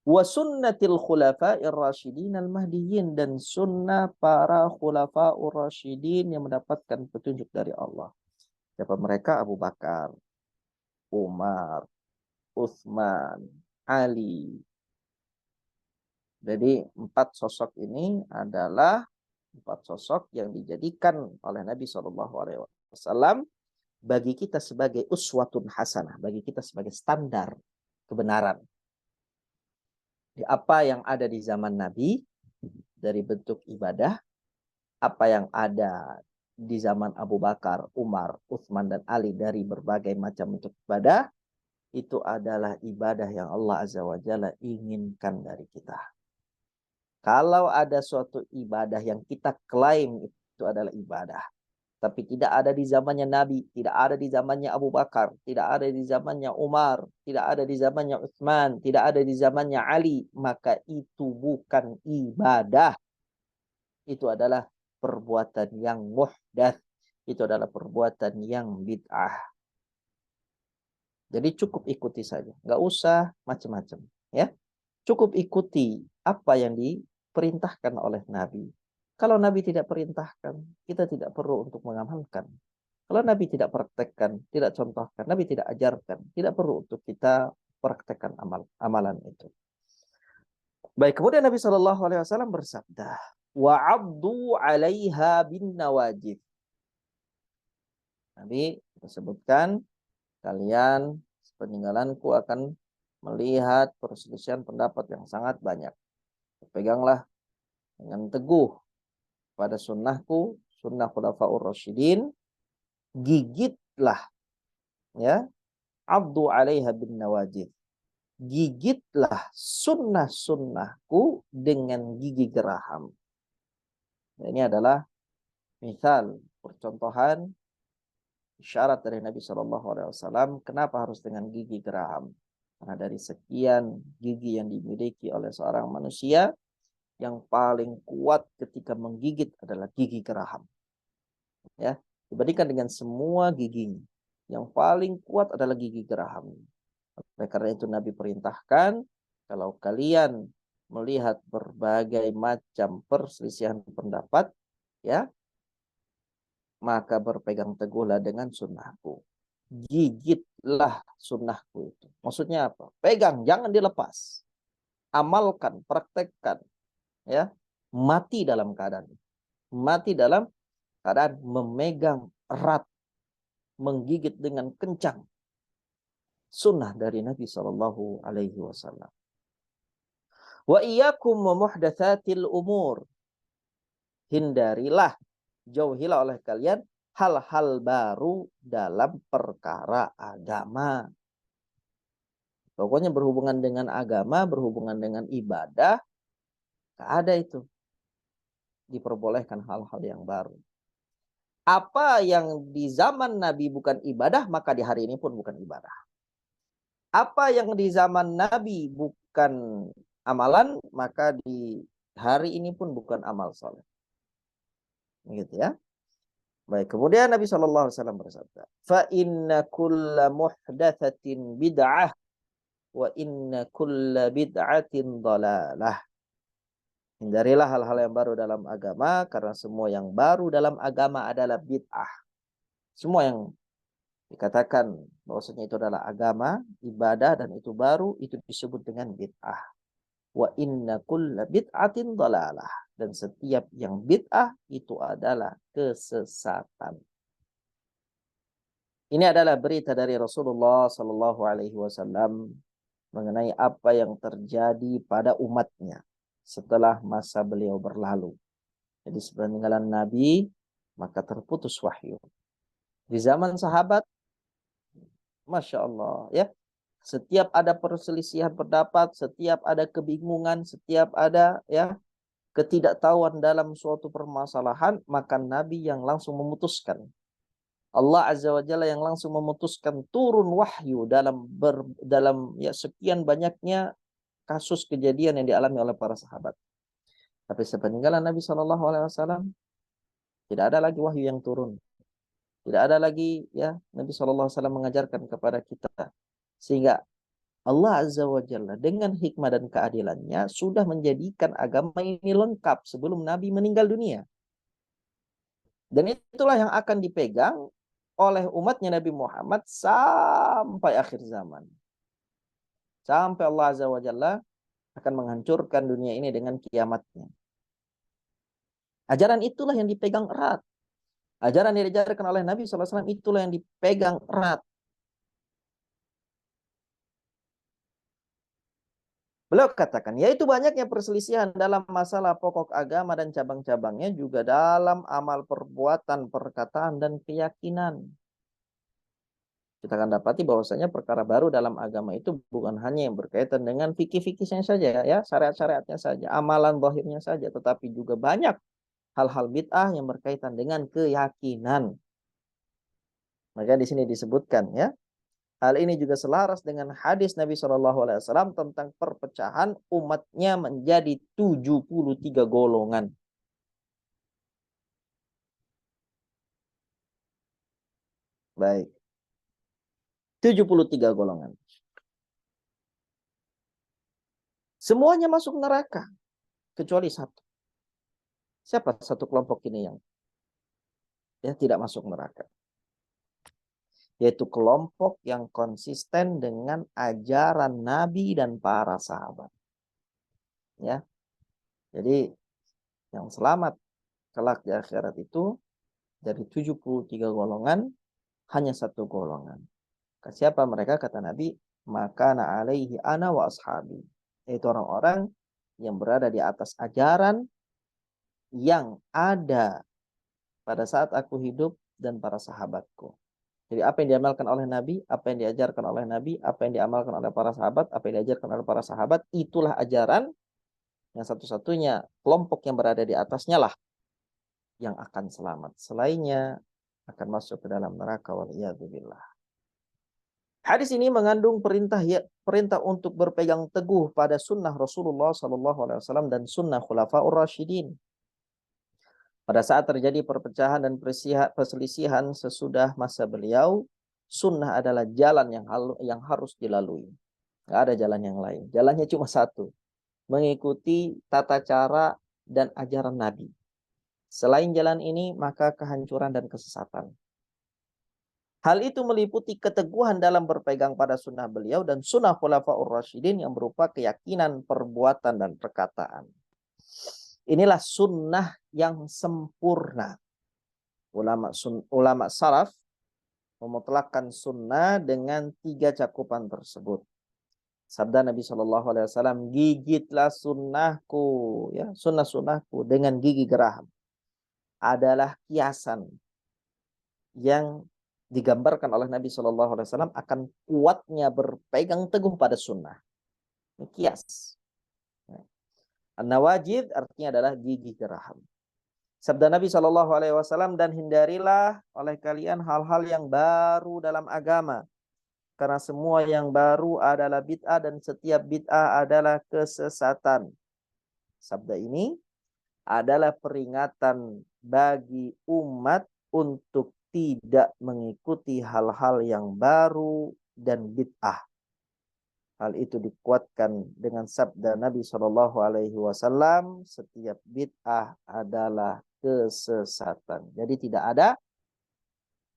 Wa sunnatil khulafa'ir rasyidin al-mahdiyyin, dan sunnah para khulafa'ur rasyidin yang mendapatkan petunjuk dari Allah. Siapa mereka? Abu Bakar, Umar, Utsman, Ali. Jadi 4 sosok ini adalah 4 sosok yang dijadikan oleh Nabi SAW bagi kita sebagai uswatun hasanah, bagi kita sebagai standar kebenaran. Di apa yang ada di zaman Nabi dari bentuk ibadah, apa yang ada di zaman Abu Bakar, Umar, Utsman, dan Ali dari berbagai macam bentuk ibadah, itu adalah ibadah yang Allah Azza wa Jalla inginkan dari kita. Kalau ada suatu ibadah yang kita klaim itu adalah ibadah, tapi tidak ada di zamannya Nabi, tidak ada di zamannya Abu Bakar, tidak ada di zamannya Umar, tidak ada di zamannya Utsman, tidak ada di zamannya Ali, maka itu bukan ibadah. Itu adalah perbuatan yang muhdats, itu adalah perbuatan yang bid'ah. Jadi cukup ikuti saja, nggak usah macam-macam, ya. Cukup ikuti apa yang diperintahkan oleh Nabi. Kalau Nabi tidak perintahkan, kita tidak perlu untuk mengamalkan. Kalau Nabi tidak praktekkan, tidak contohkan, Nabi tidak ajarkan, tidak perlu untuk kita praktekkan amalan itu. Baik, kemudian Nabi SAW bersabda, wa'addu 'alaiha bin nawajid. Nabi disebutkan, kalian peninggalanku akan melihat perselisihan pendapat yang sangat banyak. Peganglah dengan teguh pada sunnahku, sunnah khulafaur rasyidin, gigitlah, ya, abdu 'alaiha bin nawajid. Gigitlah sunnah-sunnahku dengan gigi geraham. Nah, ini adalah misal percontohan isyarat dari Nabi SAW. Kenapa harus dengan gigi geraham? Karena dari sekian gigi yang dimiliki oleh seorang manusia, yang paling kuat ketika menggigit adalah gigi geraham. Ya, dibandingkan dengan semua giginya, yang paling kuat adalah gigi geraham. Oleh karena itu Nabi perintahkan, kalau kalian melihat berbagai macam perselisihan pendapat, ya, maka berpegang teguhlah dengan sunnahku. Gigitlah sunnahku itu. Maksudnya apa? Pegang, jangan dilepas. Amalkan, praktekkan, ya. Mati dalam keadaan memegang erat, menggigit dengan kencang sunnah dari Nabi Shallallahu Alaihi Wasallam. Wa iyyakum wa muhdatsatil umur. Hindarilah, jauhilah oleh kalian hal-hal baru dalam perkara agama. Pokoknya berhubungan dengan agama, berhubungan dengan ibadah, tak ada itu diperbolehkan hal-hal yang baru. Apa yang di zaman Nabi bukan ibadah, maka di hari ini pun bukan ibadah. Apa yang di zaman Nabi bukan amalan, maka di hari ini pun bukan amal soleh. Begitu ya. Baik, kemudian Nabi SAW bersabda, "Fa inna kulla muhdatsatin bid'ah wa inna kulla bid'atin dhalalah." Hindarilah hal-hal yang baru dalam agama, karena semua yang baru dalam agama adalah bid'ah. Semua yang dikatakan bahwasanya itu adalah agama, ibadah, dan itu baru, itu disebut dengan bid'ah. Wa inna kulla bid'atin dhalalah. Dan setiap yang bid'ah itu adalah kesesatan. Ini adalah berita dari Rasulullah Sallallahu Alaihi Wasallam mengenai apa yang terjadi pada umatnya setelah masa beliau berlalu. Jadi sepeninggalan Nabi, maka terputus wahyu. Di zaman sahabat, Masya Allah, ya, setiap ada perselisihan pendapat, setiap ada kebingungan, setiap ada ya ketidaktahuan dalam suatu permasalahan, maka Nabi yang langsung memutuskan. Allah Azza wa Jalla yang langsung memutuskan turun wahyu dalam ya sekian banyaknya kasus kejadian yang dialami oleh para sahabat. Tapi sepeninggalan Nabi Shallallahu Alaihi Wasallam tidak ada lagi wahyu yang turun, tidak ada lagi ya Nabi Shallallahu Alaihi Wasallam mengajarkan kepada kita, sehingga Allah Azza wa Jalla dengan hikmah dan keadilannya sudah menjadikan agama ini lengkap sebelum Nabi meninggal dunia. Dan itulah yang akan dipegang oleh umatnya Nabi Muhammad sampai akhir zaman. Sampai Allah Azza wa Jalla akan menghancurkan dunia ini dengan kiamatnya. Ajaran itulah yang dipegang erat. Ajaran yang diajarkan oleh Nabi SAW itulah yang dipegang erat. Beliau katakan, yaitu banyaknya perselisihan dalam masalah pokok agama dan cabang-cabangnya, juga dalam amal perbuatan, perkataan, dan keyakinan. Kita akan dapati bahwasanya perkara baru dalam agama itu bukan hanya yang berkaitan dengan fikih-fikihnya saja, ya, syariat-syariatnya saja, amalan zahirnya saja, tetapi juga banyak hal-hal bid'ah yang berkaitan dengan keyakinan. Maka di sini disebutkan, ya, hal ini juga selaras dengan hadis Nabi SAW tentang perpecahan umatnya menjadi 73 golongan. Baik. 73 golongan. Semuanya masuk neraka. Kecuali satu. Siapa satu kelompok ini yang ya tidak masuk neraka? Yaitu kelompok yang konsisten dengan ajaran Nabi dan para sahabat. Ya. Jadi yang selamat kelak di akhirat itu dari 73 golongan hanya satu golongan. Siapa mereka? Kata Nabi, maka na alaihi ana wa ashabi. Yaitu orang-orang yang berada di atas ajaran yang ada pada saat aku hidup dan para sahabatku. Jadi apa yang diamalkan oleh Nabi, apa yang diajarkan oleh Nabi, apa yang diamalkan oleh para sahabat, apa yang diajarkan oleh para sahabat, itulah ajaran yang satu-satunya kelompok yang berada di atasnya lah yang akan selamat. Selainnya akan masuk ke dalam neraka, waliyadzubillah. Hadis ini mengandung perintah untuk berpegang teguh pada sunnah Rasulullah SAW dan sunnah Khulafaur Rasyidin. Pada saat terjadi perpecahan dan perselisihan sesudah masa beliau, sunnah adalah jalan yang harus dilalui. Nggak ada jalan yang lain. Jalannya cuma satu. Mengikuti tata cara dan ajaran Nabi. Selain jalan ini, maka kehancuran dan kesesatan. Hal itu meliputi keteguhan dalam berpegang pada sunnah beliau dan sunnah Khulafaur Rasyidin yang berupa keyakinan, perbuatan, dan perkataan. Inilah sunnah yang sempurna. Ulama salaf memutlakkan sunnah dengan 3 cakupan tersebut. Sabda Nabi SAW, gigitlah sunnahku, ya, sunnah-sunnahku dengan gigi geraham. Adalah kiasan yang digambarkan oleh Nabi SAW akan kuatnya berpegang teguh pada sunnah. Ini kias. An-nawajid artinya adalah gigi geraham. Sabda Nabi Shallallahu Alaihi Wasallam, dan hindarilah oleh kalian hal-hal yang baru dalam agama, karena semua yang baru adalah bid'ah dan setiap bid'ah adalah kesesatan. Sabda ini adalah peringatan bagi umat untuk tidak mengikuti hal-hal yang baru dan bid'ah. Hal itu dikuatkan dengan sabda Nabi Shallallahu Alaihi Wasallam, setiap bid'ah adalah kesesatan. Jadi tidak ada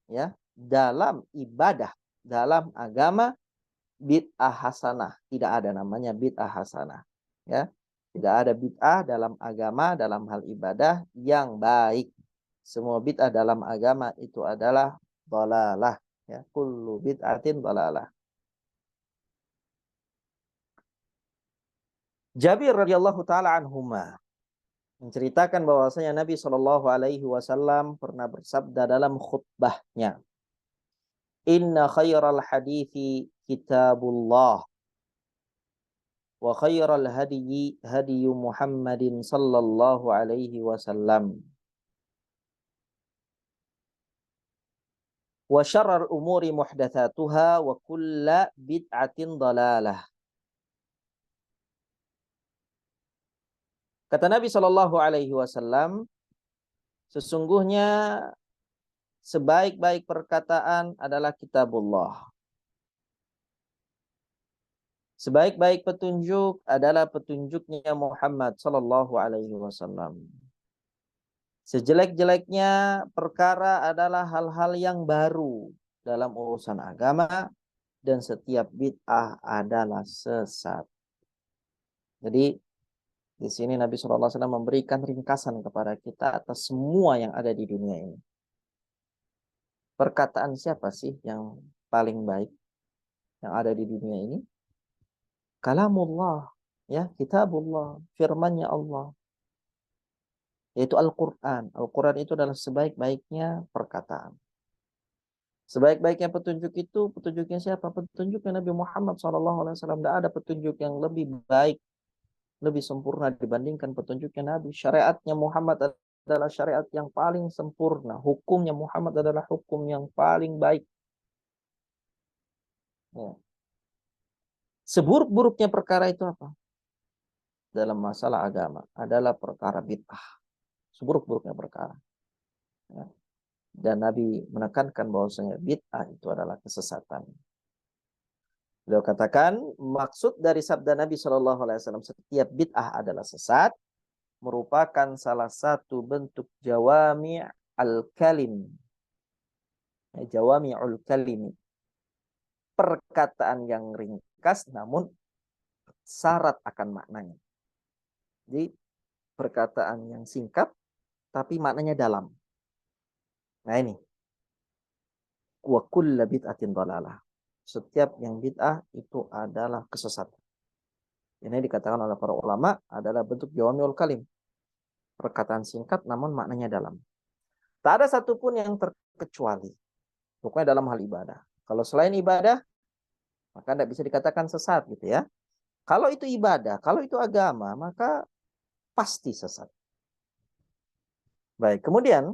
ya dalam ibadah, dalam agama bid'ah hasanah. Tidak ada namanya bid'ah hasanah. Ya, tidak ada bid'ah dalam agama, dalam hal ibadah yang baik. Semua bid'ah dalam agama itu adalah dhalalah. Ya, kullu bid'atin dhalalah. Jabir radhiyallahu taala anhuma menceritakan bahwasanya Nabi Shallallahu alaihi wasallam pernah bersabda dalam khutbahnya, "Inna khairal hadithi kitabullah wa khairal hadyi hadyu Muhammadin sallallahu alaihi wasallam wa syarrul umuri muhdatsatuha wa kullu bid'atin dhalalah." Kata Nabi Shallallahu alaihi wasallam, sesungguhnya sebaik-baik perkataan adalah kitabullah. Sebaik-baik petunjuk adalah petunjuknya Muhammad sallallahu alaihi wasallam. Sejelek-jeleknya perkara adalah hal-hal yang baru dalam urusan agama, dan setiap bid'ah adalah sesat. Jadi di sini Nabi sallallahu alaihi wasallam memberikan ringkasan kepada kita atas semua yang ada di dunia ini. Perkataan siapa sih yang paling baik yang ada di dunia ini? Kalamullah, ya, kitabullah, firman-Nya Allah, yaitu Al-Qur'an. Al-Qur'an itu adalah sebaik-baiknya perkataan. Sebaik-baiknya petunjuk itu, petunjuknya siapa? Petunjuknya Nabi Muhammad SAW. Tidak ada petunjuk yang lebih baik, lebih sempurna dibandingkan petunjuknya Nabi. Syariatnya Muhammad adalah syariat yang paling sempurna. Hukumnya Muhammad adalah hukum yang paling baik. Ya. Seburuk-buruknya perkara itu apa? Dalam masalah agama adalah perkara bid'ah. Seburuk-buruknya perkara. Ya. Dan Nabi menekankan bahwasanya bid'ah itu adalah kesesatan. Beliau katakan, maksud dari sabda Nabi Shallallahu Alaihi Wasallam, setiap bid'ah adalah sesat, merupakan salah satu bentuk jawami' al-kalim. Jawami'ul kalim. Perkataan yang ringkas namun syarat akan maknanya. Jadi perkataan yang singkat tapi maknanya dalam. Nah ini. Wa kullu bid'atin dhalalah. Setiap yang bid'ah itu adalah kesesatan. Ini dikatakan oleh para ulama adalah bentuk jawami'ul kalim. Perkataan singkat namun maknanya dalam. Tak ada satupun yang terkecuali. Pokoknya dalam hal ibadah. Kalau selain ibadah, maka tidak bisa dikatakan sesat gitu ya. Kalau itu ibadah, kalau itu agama, maka pasti sesat. Baik, kemudian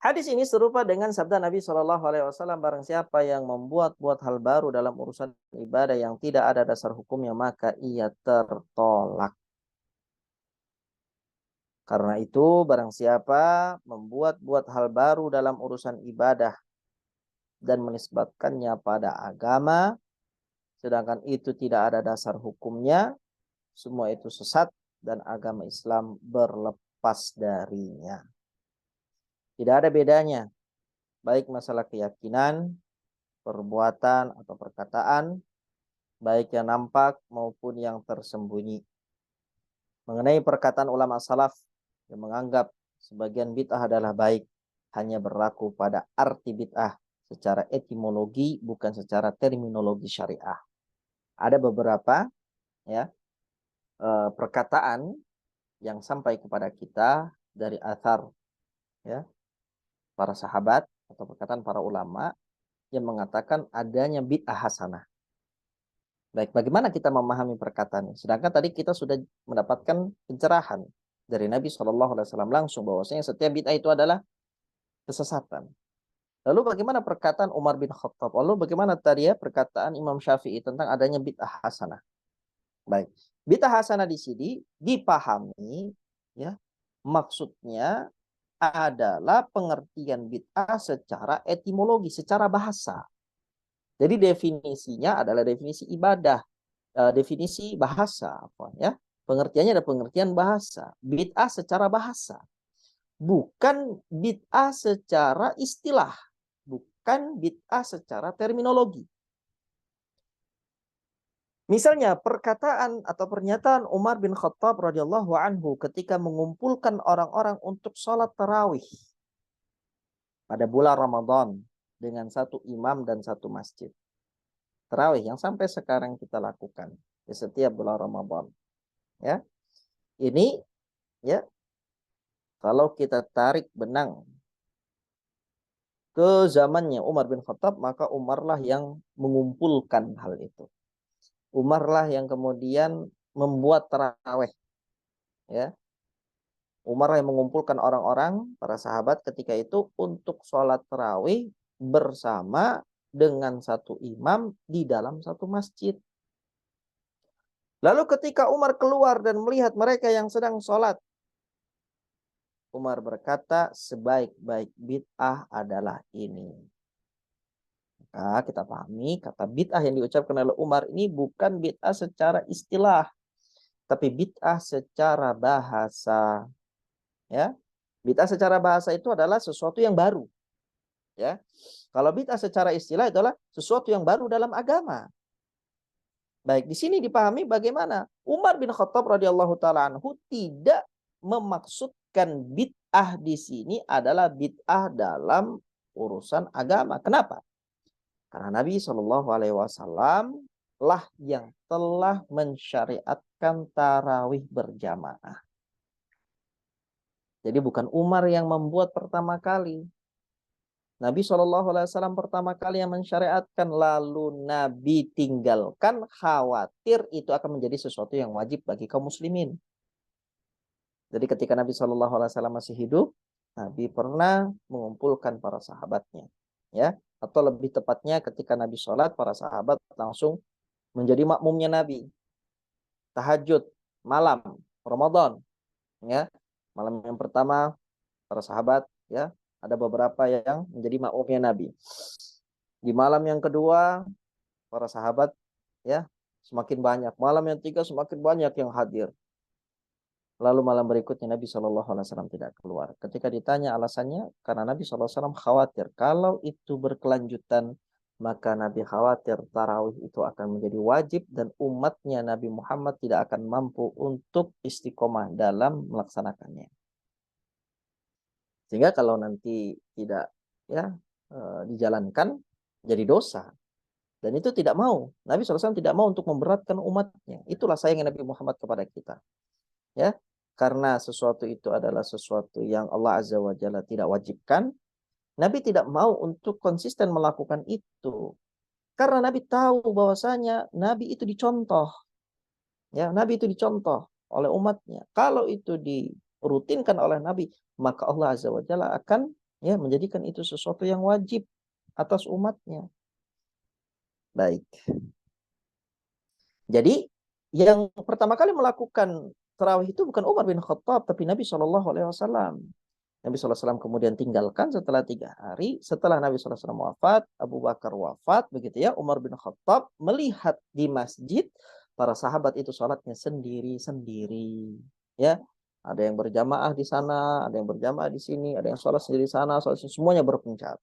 hadis ini serupa dengan sabda Nabi Shallallahu Alaihi Wasallam, barang siapa yang membuat-buat hal baru dalam urusan ibadah yang tidak ada dasar hukumnya, maka ia tertolak. Karena itu, barang siapa membuat-buat hal baru dalam urusan ibadah dan menisbatkannya pada agama, sedangkan itu tidak ada dasar hukumnya, semua itu sesat dan agama Islam berlepas darinya. Tidak ada bedanya, baik masalah keyakinan, perbuatan, atau perkataan, baik yang nampak maupun yang tersembunyi. Mengenai perkataan ulama salaf yang menganggap sebagian bid'ah adalah baik, hanya berlaku pada arti bid'ah secara etimologi, bukan secara terminologi syariah. Ada beberapa ya perkataan yang sampai kepada kita dari athar ya para sahabat atau perkataan para ulama yang mengatakan adanya bid'ah hasanah. Baik, bagaimana kita memahami perkataan ini? Sedangkan tadi kita sudah mendapatkan pencerahan dari Nabi SAW langsung bahwasanya setiap bid'ah itu adalah kesesatan. Lalu bagaimana perkataan Umar bin Khattab? Lalu bagaimana tadi ya perkataan Imam Syafi'i tentang adanya bid'ah hasanah? Baik, bid'ah hasanah di sini dipahami ya, maksudnya adalah pengertian bid'ah secara etimologi, secara bahasa. Jadi definisinya adalah definisi ibadah, definisi bahasa apa ya? Pengertiannya ada pengertian bahasa. Bid'ah secara bahasa, bukan bid'ah secara istilah, bukan bid'ah secara terminologi. Misalnya perkataan atau pernyataan Umar bin Khattab radhiyallahu anhu ketika mengumpulkan orang-orang untuk sholat tarawih pada bulan Ramadan dengan satu imam dan satu masjid. Tarawih yang sampai sekarang kita lakukan di setiap bulan Ramadan. Ya, ini ya kalau kita tarik benang ke zamannya Umar bin Khattab, maka Umarlah yang mengumpulkan hal itu. Umarlah yang kemudian membuat tarawih. Ya, Umar yang mengumpulkan orang-orang, para sahabat ketika itu untuk sholat tarawih bersama dengan satu imam di dalam satu masjid. Lalu ketika Umar keluar dan melihat mereka yang sedang sholat, Umar berkata, sebaik-baik bid'ah adalah ini. Maka kita pahami kata bid'ah yang diucapkan oleh Umar ini bukan bid'ah secara istilah, tapi bid'ah secara bahasa. Ya, bid'ah secara bahasa itu adalah sesuatu yang baru. Ya, kalau bid'ah secara istilah adalah sesuatu yang baru dalam agama. Baik, di sini dipahami bagaimana Umar bin Khattab radhiyallahu taala anhu tidak memaksudkan bid'ah di sini adalah bid'ah dalam urusan agama. Kenapa? Karena Nabi Shallallahu Alaihi Wasallam lah yang telah mensyariatkan tarawih berjamaah. Jadi bukan Umar yang membuat pertama kali. Nabi SAW pertama kali yang mensyariatkan, lalu Nabi tinggalkan, khawatir itu akan menjadi sesuatu yang wajib bagi kaum muslimin. Jadi ketika Nabi SAW masih hidup, Nabi pernah mengumpulkan para sahabatnya. Ya, atau lebih tepatnya ketika Nabi sholat, para sahabat langsung menjadi makmumnya Nabi. Tahajud, malam, Ramadan. Ya, malam yang pertama, para sahabat ya ada beberapa yang menjadi makmumnya Nabi. Di malam yang kedua, para sahabat ya semakin banyak. Malam yang ketiga semakin banyak yang hadir. Lalu malam berikutnya Nabi SAW tidak keluar. Ketika ditanya alasannya, karena Nabi SAW khawatir kalau itu berkelanjutan, maka Nabi khawatir tarawih itu akan menjadi wajib dan umatnya Nabi Muhammad tidak akan mampu untuk istiqomah dalam melaksanakannya. Sehingga kalau nanti tidak ya dijalankan jadi dosa. Dan itu tidak mau. Nabi SAW tidak mau untuk memberatkan umatnya. Itulah sayangnya Nabi Muhammad kepada kita. Ya, karena sesuatu itu adalah sesuatu yang Allah Azza wa Jalla tidak wajibkan. Nabi tidak mau untuk konsisten melakukan itu. Karena Nabi tahu bahwasanya Nabi itu dicontoh. Ya, Nabi itu dicontoh oleh umatnya. Kalau itu dirutinkan oleh Nabi, maka Allah Azza wa Jalla akan ya menjadikan itu sesuatu yang wajib atas umatnya. Baik. Jadi yang pertama kali melakukan tarawih itu bukan Umar bin Khattab, tapi Nabi SAW. Nabi SAW kemudian tinggalkan setelah 3 hari. Setelah Nabi SAW wafat, Abu Bakar wafat, begitu ya. Umar bin Khattab melihat di masjid para sahabat itu sholatnya sendiri-sendiri. Ya, ada yang berjamaah di sana, ada yang berjamaah di sini, ada yang sholat sendiri sana, sholat sendiri, semuanya berpencar.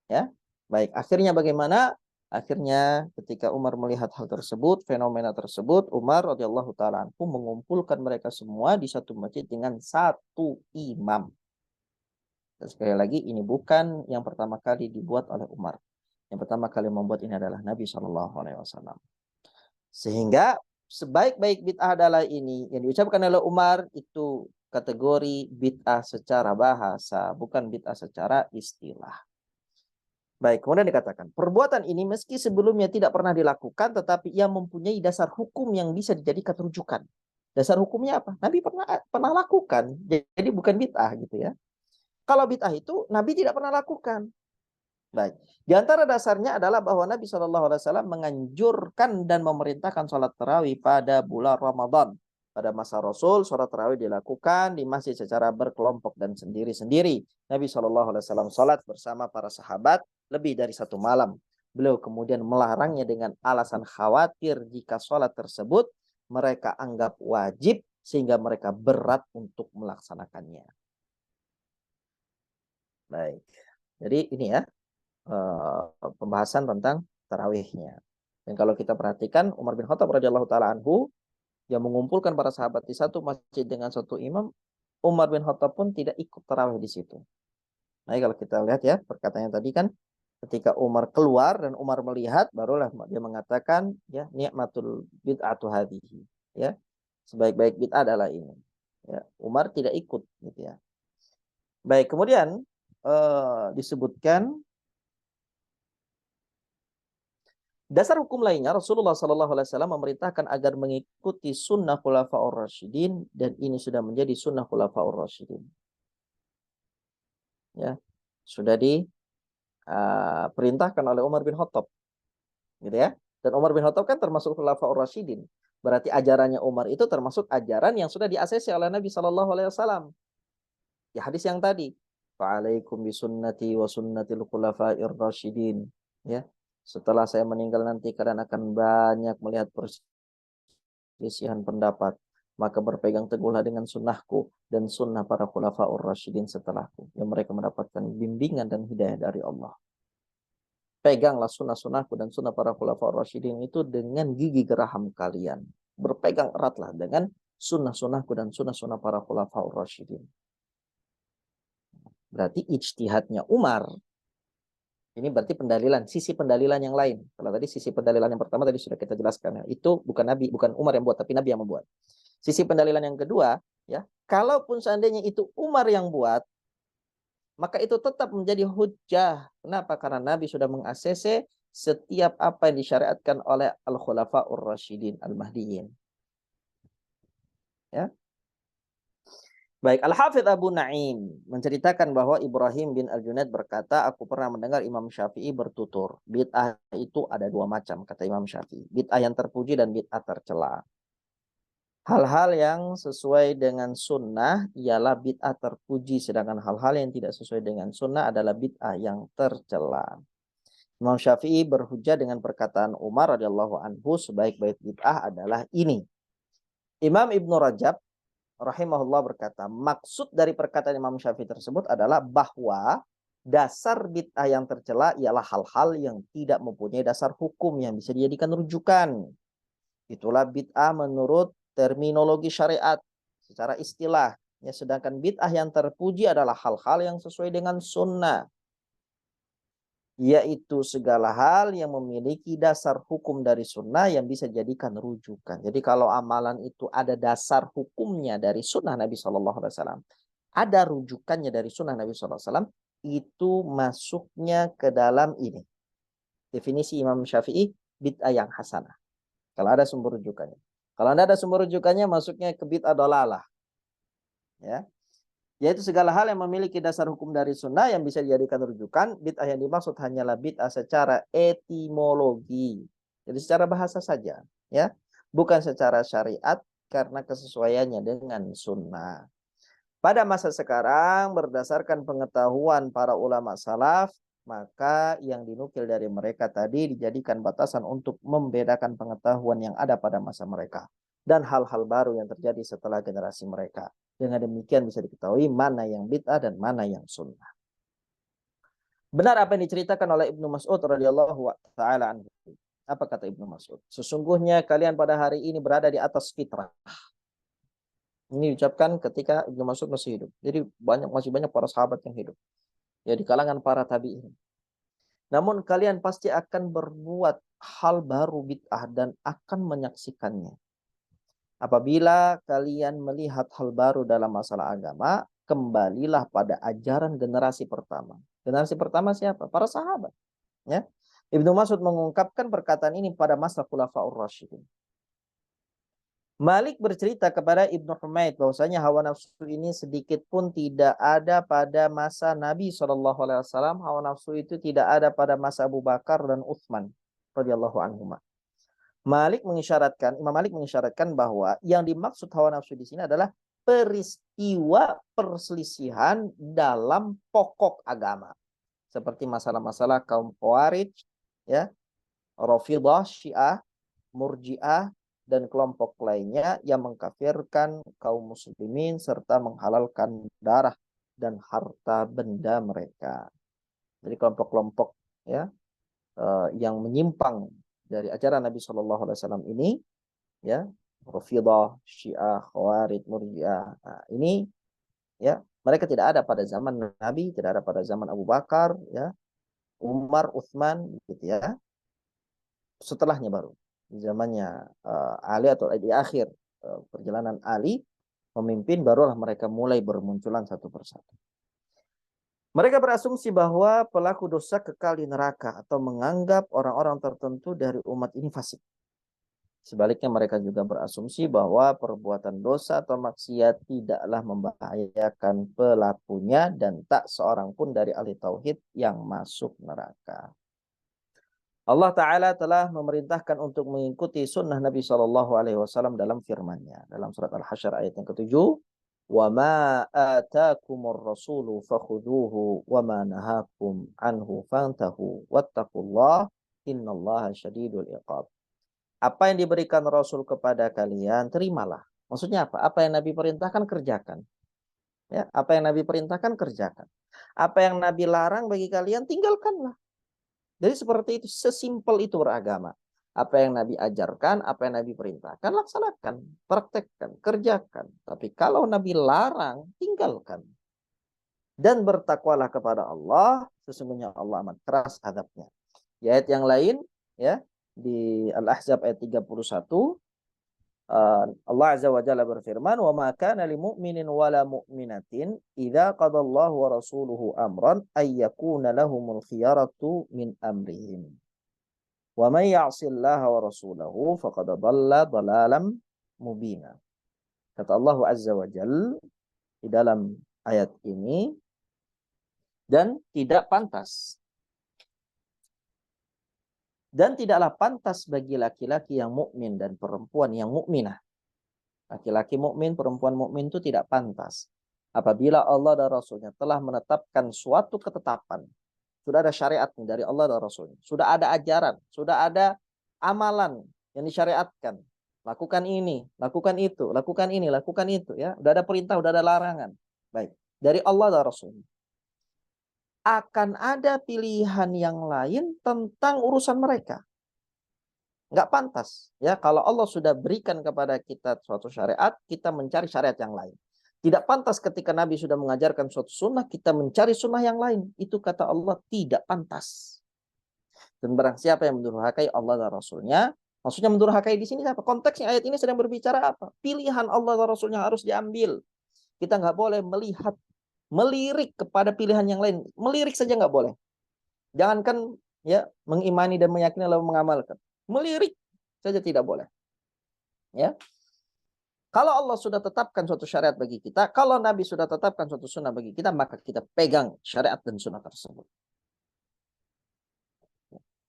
Ya, baik. Akhirnya bagaimana? Akhirnya ketika Umar melihat hal tersebut, fenomena tersebut, Umar radhiyallahu taala anhu mengumpulkan mereka semua di satu masjid dengan satu imam. Dan sekali lagi ini bukan yang pertama kali dibuat oleh Umar. Yang pertama kali membuat ini adalah Nabi SAW. Sehingga sebaik-baik bid'ah adalah ini yang diucapkan oleh Umar itu kategori bid'ah secara bahasa, bukan bid'ah secara istilah. Baik, kemudian dikatakan, perbuatan ini meski sebelumnya tidak pernah dilakukan, tetapi ia mempunyai dasar hukum yang bisa dijadikan rujukan. Dasar hukumnya apa? Nabi pernah lakukan. Jadi bukan bid'ah gitu ya. Kalau bid'ah itu Nabi tidak pernah lakukan. Baik. Di antara dasarnya adalah bahwa Nabi SAW menganjurkan dan memerintahkan sholat tarawih pada bulan Ramadan. Pada masa Rasul, sholat tarawih dilakukan di masjid secara berkelompok dan sendiri-sendiri. Nabi SAW sholat bersama para sahabat lebih dari 1 malam. Beliau kemudian melarangnya dengan alasan khawatir jika sholat tersebut mereka anggap wajib sehingga mereka berat untuk melaksanakannya. Baik. Jadi ini ya. Pembahasan tentang tarawihnya. Dan kalau kita perhatikan Umar bin Khattab radhiyallahu taala anhu yang mengumpulkan para sahabat di satu masjid dengan satu imam, Umar bin Khattab pun tidak ikut tarawih di situ. Nah, kalau kita lihat ya, perkataannya tadi kan ketika Umar keluar dan Umar melihat, barulah dia mengatakan ya nikmatul bid'atu hadhihi, ya. Sebaik-baik bid'ah adalah ini. Ya, Umar tidak ikut gitu ya. Baik, kemudian disebutkan dasar hukum lainnya, Rasulullah SAW memerintahkan agar mengikuti sunnah khulafaur rasyidin, dan ini sudah menjadi sunnah khulafaur rasyidin. Ya, sudah diperintahkan oleh Umar bin Khattab, gitu ya. Dan Umar bin Khattab kan termasuk khulafaur rasyidin. Berarti ajarannya Umar itu termasuk ajaran yang sudah di-ACC oleh Nabi SAW. Ya, hadis yang tadi, "Fa'alaikum bisunnati wa sunnatil khulafair rasyidin." Ya. Setelah saya meninggal nanti kalian akan banyak melihat perselisihan pendapat. Maka berpegang teguhlah dengan sunnahku dan sunnah para khulafaur rasyidin setelahku. Yang mereka mendapatkan bimbingan dan hidayah dari Allah. Peganglah sunnah-sunnahku dan sunnah para khulafaur rasyidin itu dengan gigi geraham kalian. Berpegang eratlah dengan sunnah-sunnahku dan sunnah-sunnah para khulafaur rasyidin. Berarti ijtihadnya Umar. Ini berarti pendalilan, sisi pendalilan yang lain. Kalau tadi sisi pendalilan yang pertama tadi sudah kita jelaskan ya. Itu bukan Nabi, bukan Umar yang buat, tapi Nabi yang membuat. Sisi pendalilan yang kedua, ya, kalaupun seandainya itu Umar yang buat, maka itu tetap menjadi hujjah. Kenapa? Karena Nabi sudah meng-ACC setiap apa yang disyariatkan oleh al-khulafaur rasyidin al-mahdiyyin. Ya. Baik, Al-Hafidh Abu Na'im menceritakan bahwa Ibrahim bin Al-Junaid berkata, aku pernah mendengar Imam Syafi'i bertutur. Bid'ah itu ada 2 macam, kata Imam Syafi'i. Bid'ah yang terpuji dan bid'ah tercela. Hal-hal yang sesuai dengan sunnah ialah bid'ah terpuji, sedangkan hal-hal yang tidak sesuai dengan sunnah adalah bid'ah yang tercela. Imam Syafi'i berhujjah dengan perkataan Umar radhiyallahu anhu, sebaik-baik bid'ah adalah ini. Imam Ibnu Rajab rahimahullah berkata, maksud dari perkataan Imam Syafi'i tersebut adalah bahwa dasar bid'ah yang tercela ialah hal-hal yang tidak mempunyai dasar hukum yang bisa dijadikan rujukan. Itulah bid'ah menurut terminologi syariat secara istilah. Ya, sedangkan bid'ah yang terpuji adalah hal-hal yang sesuai dengan sunnah, yaitu segala hal yang memiliki dasar hukum dari sunnah yang bisa dijadikan rujukan. Jadi kalau amalan itu ada dasar hukumnya dari sunnah Nabi SAW, ada rujukannya dari sunnah Nabi SAW, itu masuknya ke dalam ini. Definisi Imam Syafi'i, bid'ah yang hasanah. Kalau ada sumber rujukannya. Kalau tidak ada sumber rujukannya, masuknya ke bid'ah dalalah. Ya. Yaitu segala hal yang memiliki dasar hukum dari sunnah yang bisa dijadikan rujukan. Bid'ah yang dimaksud hanyalah bid'ah secara etimologi. Jadi secara bahasa saja, ya, bukan secara syariat karena kesesuaiannya dengan sunnah. Pada masa sekarang, berdasarkan pengetahuan para ulama salaf, maka yang dinukil dari mereka tadi dijadikan batasan untuk membedakan pengetahuan yang ada pada masa mereka dan hal-hal baru yang terjadi setelah generasi mereka. Dengan demikian bisa diketahui mana yang bid'ah dan mana yang sunnah. Benar apa yang diceritakan oleh Ibnu Mas'ud radhiyallahu taala anhu. Apa kata Ibnu Mas'ud? Sesungguhnya kalian pada hari ini berada di atas fitrah. Ini diucapkan ketika Ibnu Mas'ud masih hidup. Jadi masih banyak para sahabat yang hidup. Ya, di kalangan para tabi'in. Namun kalian pasti akan berbuat hal baru bid'ah dan akan menyaksikannya. Apabila kalian melihat hal baru dalam masalah agama, kembalilah pada ajaran generasi pertama. Generasi pertama siapa? Para sahabat. Ya. Ibnu Mas'ud mengungkapkan perkataan ini pada masa Khulafaur Rasyidin. Malik bercerita kepada Ibnu Humaid bahwasanya hawa nafsu ini sedikit pun tidak ada pada masa Nabi SAW. Hawa nafsu itu tidak ada pada masa Abu Bakar dan Utsman radhiyallahu anhuma. Imam Malik mengisyaratkan bahwa yang dimaksud hawa nafsu di sini adalah peristiwa perselisihan dalam pokok agama. Seperti masalah-masalah kaum Khawarij, ya, Rafidhah, Syiah, Murji'ah, dan kelompok lainnya yang mengkafirkan kaum muslimin serta menghalalkan darah dan harta benda mereka. Jadi kelompok-kelompok, ya, yang menyimpang dari ajaran Nabi SAW ini, ya, Rafidhah, Syiah, Khawarij, Murji'ah. Nah, ini, ya, mereka tidak ada pada zaman Nabi, tidak ada pada zaman Abu Bakar, ya, Umar, Utsman, gitu ya. Setelahnya baru di zamannya Ali atau di akhir perjalanan Ali memimpin, barulah mereka mulai bermunculan satu persatu. Mereka berasumsi bahwa pelaku dosa kekal di neraka atau menganggap orang-orang tertentu dari umat ini fasik. Sebaliknya mereka juga berasumsi bahwa perbuatan dosa atau maksiat tidaklah membahayakan pelakunya dan tak seorang pun dari ahli tauhid yang masuk neraka. Allah Ta'ala telah memerintahkan untuk mengikuti sunnah Nabi SAW dalam firman-Nya. Dalam surat Al-Hasyr ayat yang ke-7. وَمَا آتَاكُمُ الرَّسُولُ فَخُذُوهُ وَمَا نَهَاكُمْ عَنْهُ فَانْتَهُوا وَاتَّقُوا اللَّهَ إِنَّ اللَّهَ شَدِيدُ الْعِقَابِ. Apa yang diberikan Rasul kepada kalian, terimalah. Maksudnya apa? Apa yang Nabi perintahkan, kerjakan. Ya, apa yang Nabi perintahkan, kerjakan. Apa yang Nabi larang bagi kalian, tinggalkanlah. Jadi seperti itu, sesimpel itu beragama. Apa yang Nabi ajarkan, apa yang Nabi perintahkan, laksanakan, praktekkan, kerjakan. Tapi kalau Nabi larang, tinggalkan. Dan bertakwalah kepada Allah, sesungguhnya Allah amat keras adabnya. Di ayat yang lain, ya, di Al-Ahzab ayat 31, Allah Azza wa Jalla berfirman, "Wa ma kana lil mu'minin wala mu'minatin idza qadallahu wa rasuluhu amran ay yakuna lahumul khiyaratu min amrihim. Wa may ya'sillaha wa rasulahu faqad dhalla dhalalan mubina." Kata Allah Azza wa Jalla di dalam ayat ini, dan tidaklah pantas bagi laki-laki yang mukmin dan perempuan yang mukminah. Laki-laki mukmin, perempuan mukmin itu tidak pantas apabila Allah dan Rasulnya telah menetapkan suatu ketetapan. Sudah ada syariat dari Allah dan Rasulnya. Sudah ada ajaran, sudah ada amalan yang disyariatkan. Lakukan ini, lakukan itu, lakukan ini, lakukan itu, ya. Sudah ada perintah, sudah ada larangan. Baik, dari Allah dan Rasulnya. Akan ada pilihan yang lain tentang urusan mereka. Nggak pantas, ya, kalau Allah sudah berikan kepada kita suatu syariat, kita mencari syariat yang lain. Tidak pantas ketika Nabi sudah mengajarkan suatu sunnah, kita mencari sunnah yang lain. Itu kata Allah tidak pantas. Dan barang siapa yang mendurhakai Allah dan Rasulnya, maksudnya mendurhakai di sini apa? Konteksnya ayat ini sedang berbicara apa? Pilihan Allah dan Rasulnya harus diambil. Kita nggak boleh melirik kepada pilihan yang lain. Melirik saja nggak boleh. Jangankan, ya, mengimani dan meyakini lalu mengamalkan. Melirik saja tidak boleh. Ya. Kalau Allah sudah tetapkan suatu syariat bagi kita, kalau Nabi sudah tetapkan suatu sunnah bagi kita, maka kita pegang syariat dan sunnah tersebut.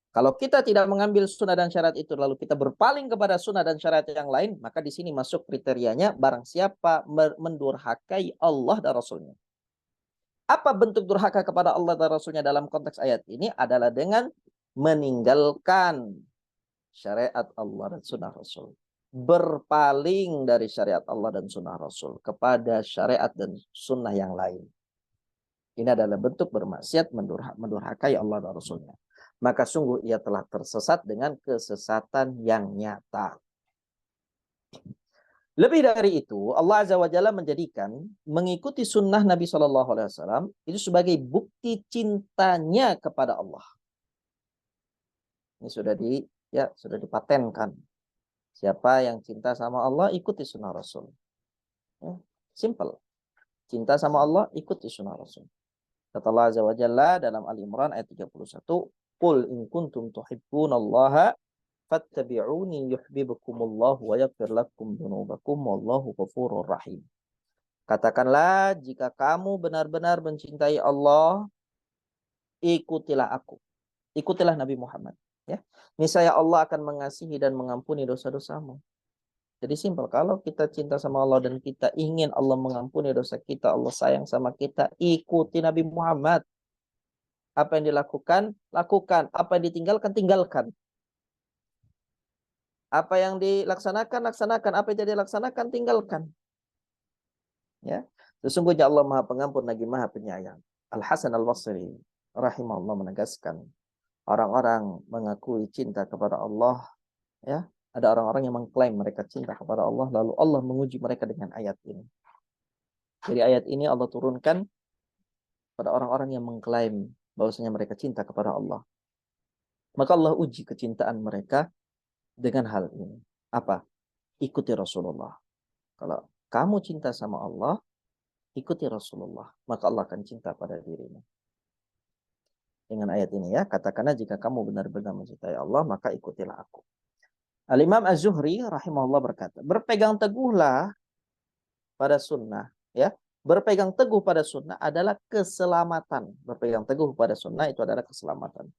Kalau kita tidak mengambil sunnah dan syariat itu, lalu kita berpaling kepada sunnah dan syariat yang lain, maka di sini masuk kriterianya barang siapa mendurhakai Allah dan Rasulnya. Apa bentuk durhaka kepada Allah dan Rasulnya dalam konteks ayat ini? Adalah dengan meninggalkan syariat Allah dan sunnah Rasul. Berpaling dari syariat Allah dan sunnah Rasul kepada syariat dan sunnah yang lain. Ini adalah bentuk bermaksiat, mendurhakai Allah dan Rasulnya. Maka sungguh ia telah tersesat dengan kesesatan yang nyata. Lebih dari itu, Allah Azza wa Jalla menjadikan mengikuti sunnah Nabi SAW itu sebagai bukti cintanya kepada Allah. Ini sudah dipatenkan. Siapa yang cinta sama Allah, ikuti sunnah Rasul. Ya, simple. Cinta sama Allah, ikuti sunnah Rasul. Kata Allah Azza wa Jalla dalam Ali Imran ayat 31, "Qul in kuntum tuhibbunallaha fattabi'uni yuhibbukumullah wa yaghfir lakum dzunubakum wallahu ghafurur rahim. Katakanlah, jika kamu benar-benar mencintai Allah, ikutilah aku. Ikutilah Nabi Muhammad. Ya, niscaya Allah akan mengasihi dan mengampuni dosa-dosamu. Jadi simpel, kalau kita cinta sama Allah dan kita ingin Allah mengampuni dosa kita, Allah sayang sama kita, ikuti Nabi Muhammad. Apa yang dilakukan, lakukan. Apa yang ditinggalkan, tinggalkan. Apa yang dilaksanakan, laksanakan. Apa yang tidak dilaksanakan, tinggalkan. Ya, sesungguhnya Allah Maha Pengampun lagi Maha Penyayang. Al-Hasan Al-Basri rahimahullah menegaskan, orang-orang mengakui cinta kepada Allah, ya, ada orang-orang yang mengklaim mereka cinta kepada Allah, lalu Allah menguji mereka dengan ayat ini. Jadi ayat ini Allah turunkan pada orang-orang yang mengklaim bahwasanya mereka cinta kepada Allah. Maka Allah uji kecintaan mereka dengan hal ini. Apa? Ikuti Rasulullah. Kalau kamu cinta sama Allah, ikuti Rasulullah, maka Allah akan cinta pada dirimu. Dengan ayat ini ya, katakanlah jika kamu benar-benar mencintai Allah, maka ikutilah aku. Al-Imam Az-Zuhri rahimahullah berkata, berpegang teguhlah pada sunnah, ya. Berpegang teguh pada sunnah adalah keselamatan. Berpegang teguh pada sunnah itu adalah keselamatan.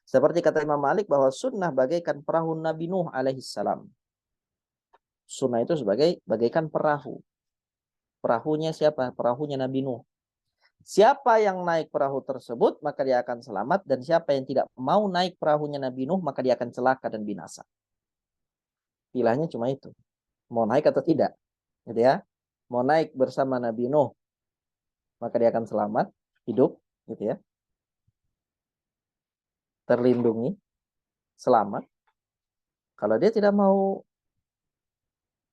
Seperti kata Imam Malik bahwa sunnah bagaikan perahu Nabi Nuh alaihissalam. Sunnah itu bagaikan perahu. Perahunya siapa? Perahunya Nabi Nuh. Siapa yang naik perahu tersebut, maka dia akan selamat. Dan siapa yang tidak mau naik perahunya Nabi Nuh, maka dia akan celaka dan binasa. Pilihannya cuma itu. Mau naik atau tidak. Gitu ya. Mau naik bersama Nabi Nuh, maka dia akan selamat, hidup. Gitu ya. Terlindungi, selamat. Kalau dia tidak mau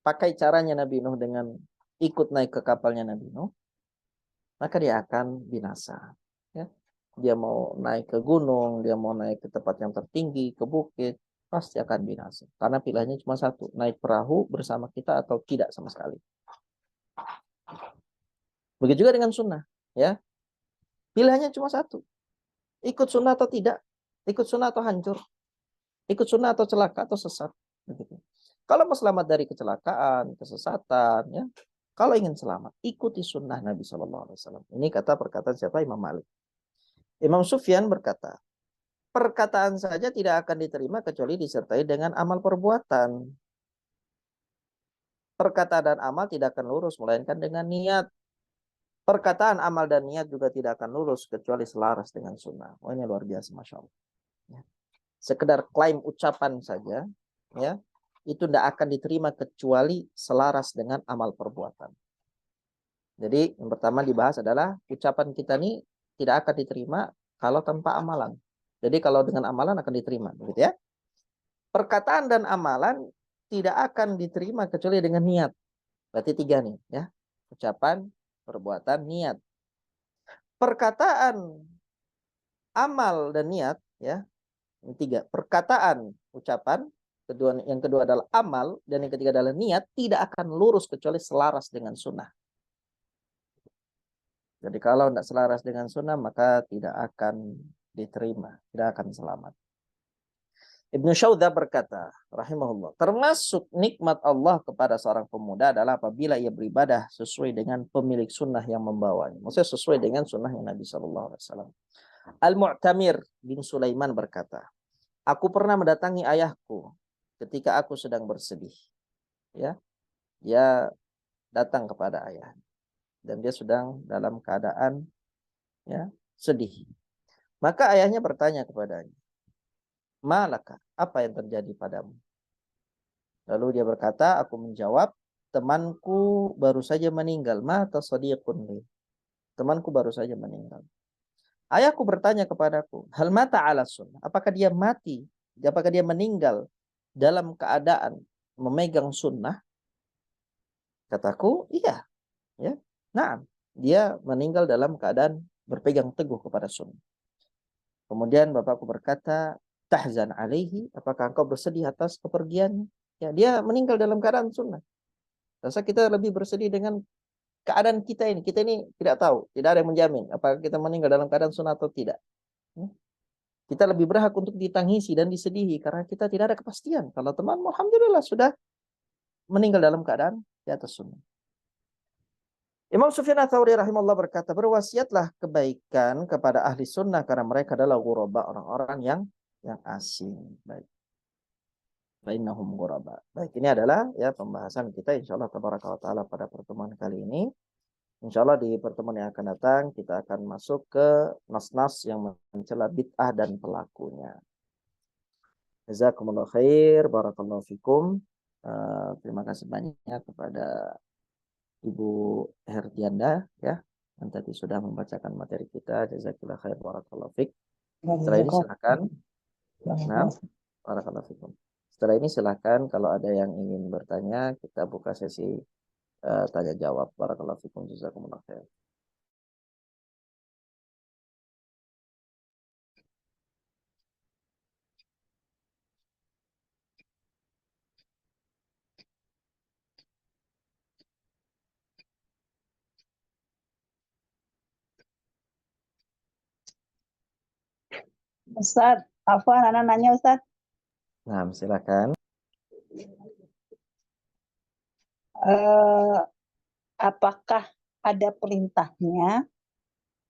pakai caranya Nabi Nuh dengan ikut naik ke kapalnya Nabi Nuh, maka dia akan binasa. Ya. Dia mau naik ke gunung, dia mau naik ke tempat yang tertinggi, ke bukit, pasti akan binasa. Karena pilihannya cuma satu, naik perahu bersama kita atau tidak sama sekali. Begitu juga dengan sunnah. Ya. Pilihannya cuma satu, ikut sunnah atau tidak, ikut sunnah atau hancur, ikut sunnah atau celaka atau sesat. Begitu. Kalau mau selamat dari kecelakaan, kesesatan, ya, kalau ingin selamat, ikuti sunnah Nabi SAW. Ini kata perkataan siapa? Imam Malik. Imam Sufyan berkata, perkataan saja tidak akan diterima kecuali disertai dengan amal perbuatan. Perkataan dan amal tidak akan lurus, melainkan dengan niat. Perkataan, amal, dan niat juga tidak akan lurus kecuali selaras dengan sunnah. Oh, ini luar biasa, Masya Allah. Ya. Sekedar klaim ucapan saja, ya, itu tidak akan diterima kecuali selaras dengan amal perbuatan. Jadi yang pertama dibahas adalah ucapan kita ini tidak akan diterima kalau tanpa amalan. Jadi kalau dengan amalan akan diterima, begitu ya. Perkataan dan amalan tidak akan diterima kecuali dengan niat. Berarti 3 nih, ya. Ucapan, perbuatan, niat. Perkataan, amal, dan niat, ya. Ini 3. Perkataan, ucapan, yang kedua adalah amal, dan yang ketiga adalah niat, tidak akan lurus kecuali selaras dengan sunnah. Jadi kalau tidak selaras dengan sunnah, maka tidak akan diterima, tidak akan selamat. Ibnu Syaudzah berkata, rahimahullah, termasuk nikmat Allah kepada seorang pemuda adalah apabila ia beribadah sesuai dengan pemilik sunnah yang membawanya. Maksudnya sesuai dengan sunnah yang Nabi SAW. Al-Mu'tamir bin Sulaiman berkata, aku pernah mendatangi ayahku ketika aku sedang bersedih. Ya, dia datang kepada ayah. Dan dia sedang dalam keadaan, ya, sedih. Maka ayahnya bertanya kepadanya, malaka, apa yang terjadi padamu? Lalu dia berkata, aku menjawab, temanku baru saja meninggal. Mata sadiqun li. Temanku baru saja meninggal. Ayahku bertanya kepadaku, hal mata ala sunnah? Apakah dia mati? Apakah dia meninggal dalam keadaan memegang sunnah? Kataku, iya. Ya. Nah, dia meninggal dalam keadaan berpegang teguh kepada sunnah. Kemudian bapakku berkata, tahzan alaihi, apakah engkau bersedih atas kepergiannya? Ya, dia meninggal dalam keadaan sunnah. Rasa kita lebih bersedih dengan keadaan kita ini. Kita ini tidak tahu, tidak ada yang menjamin apakah kita meninggal dalam keadaan sunnah atau tidak. Kita lebih berhak untuk ditangisi dan disedihi karena kita tidak ada kepastian. Kalau teman alhamdulillah sudah meninggal dalam keadaan di atas sunnah. Imam Sufyan Ats-Tsauri rahimahullah berkata, berwasiatlah kebaikan kepada ahli sunnah karena mereka adalah ghuraba, orang-orang yang asing. Baik. Fa'innahum ghuraba. Baik, ini adalah ya pembahasan kita insyaallah tabaraka wa taala pada pertemuan kali ini. Insyaallah di pertemuan yang akan datang kita akan masuk ke nas-nas yang mencela bid'ah dan pelakunya. Jazakumullah khair, barakallahu fikum. Terima kasih banyak kepada Ibu Herdianda ya yang tadi sudah membacakan materi kita. Jazakallahu khair, barakallahu fik. Setelah ini silakan. Nah, barakallahu fikum. Setelah ini silakan kalau ada yang ingin bertanya kita buka sesi tanya jawab. Barakallahu fikum, jazakumullah khair.
Ustaz, Afwan, anak nanya Ustaz.
Nah, silakan.
Apakah ada perintahnya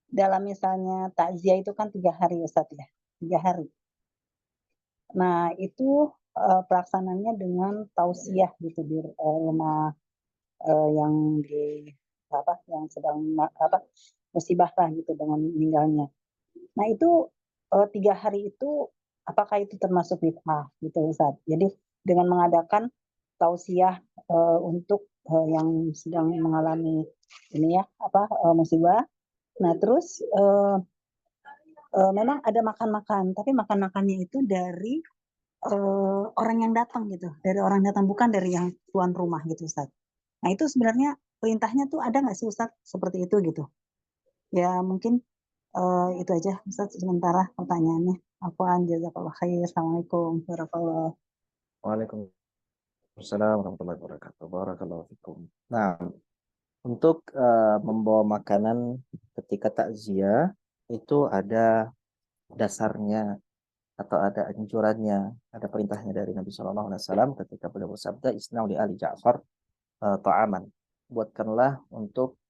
dalam misalnya takziah itu kan 3 hari Ustaz ya, 3 hari. Nah itu pelaksanaannya dengan tausiah gitu di rumah yang di yang sedang musibah lah gitu dengan meninggalnya. Nah itu 3 hari itu apakah itu termasuk bid'ah gitu Ustaz? Jadi dengan mengadakan tausiah untuk yang sedang mengalami ini ya musibah. Nah terus memang ada makan-makan, tapi makan-makannya itu dari orang yang datang gitu, dari orang datang bukan dari yang tuan rumah gitu Ustaz. Nah itu sebenarnya perintahnya tuh ada nggak sih Ustaz seperti itu gitu? Ya mungkin itu aja Ustaz sementara pertanyaannya. Apaan jazakallah khair. Assalamualaikum warahmatullahi wabarakatuh.
Waalaikumsalam warahmatullahi wabarakatuh. Barakallahu fikum. Nah, untuk membawa makanan ketika takziah itu ada dasarnya atau ada anjurannya, ada perintahnya dari Nabi Shallallahu Alaihi Wasallam ketika beliau bersabda, "Isna'u li ali Ja'far ta'aman." Buatkanlah untuk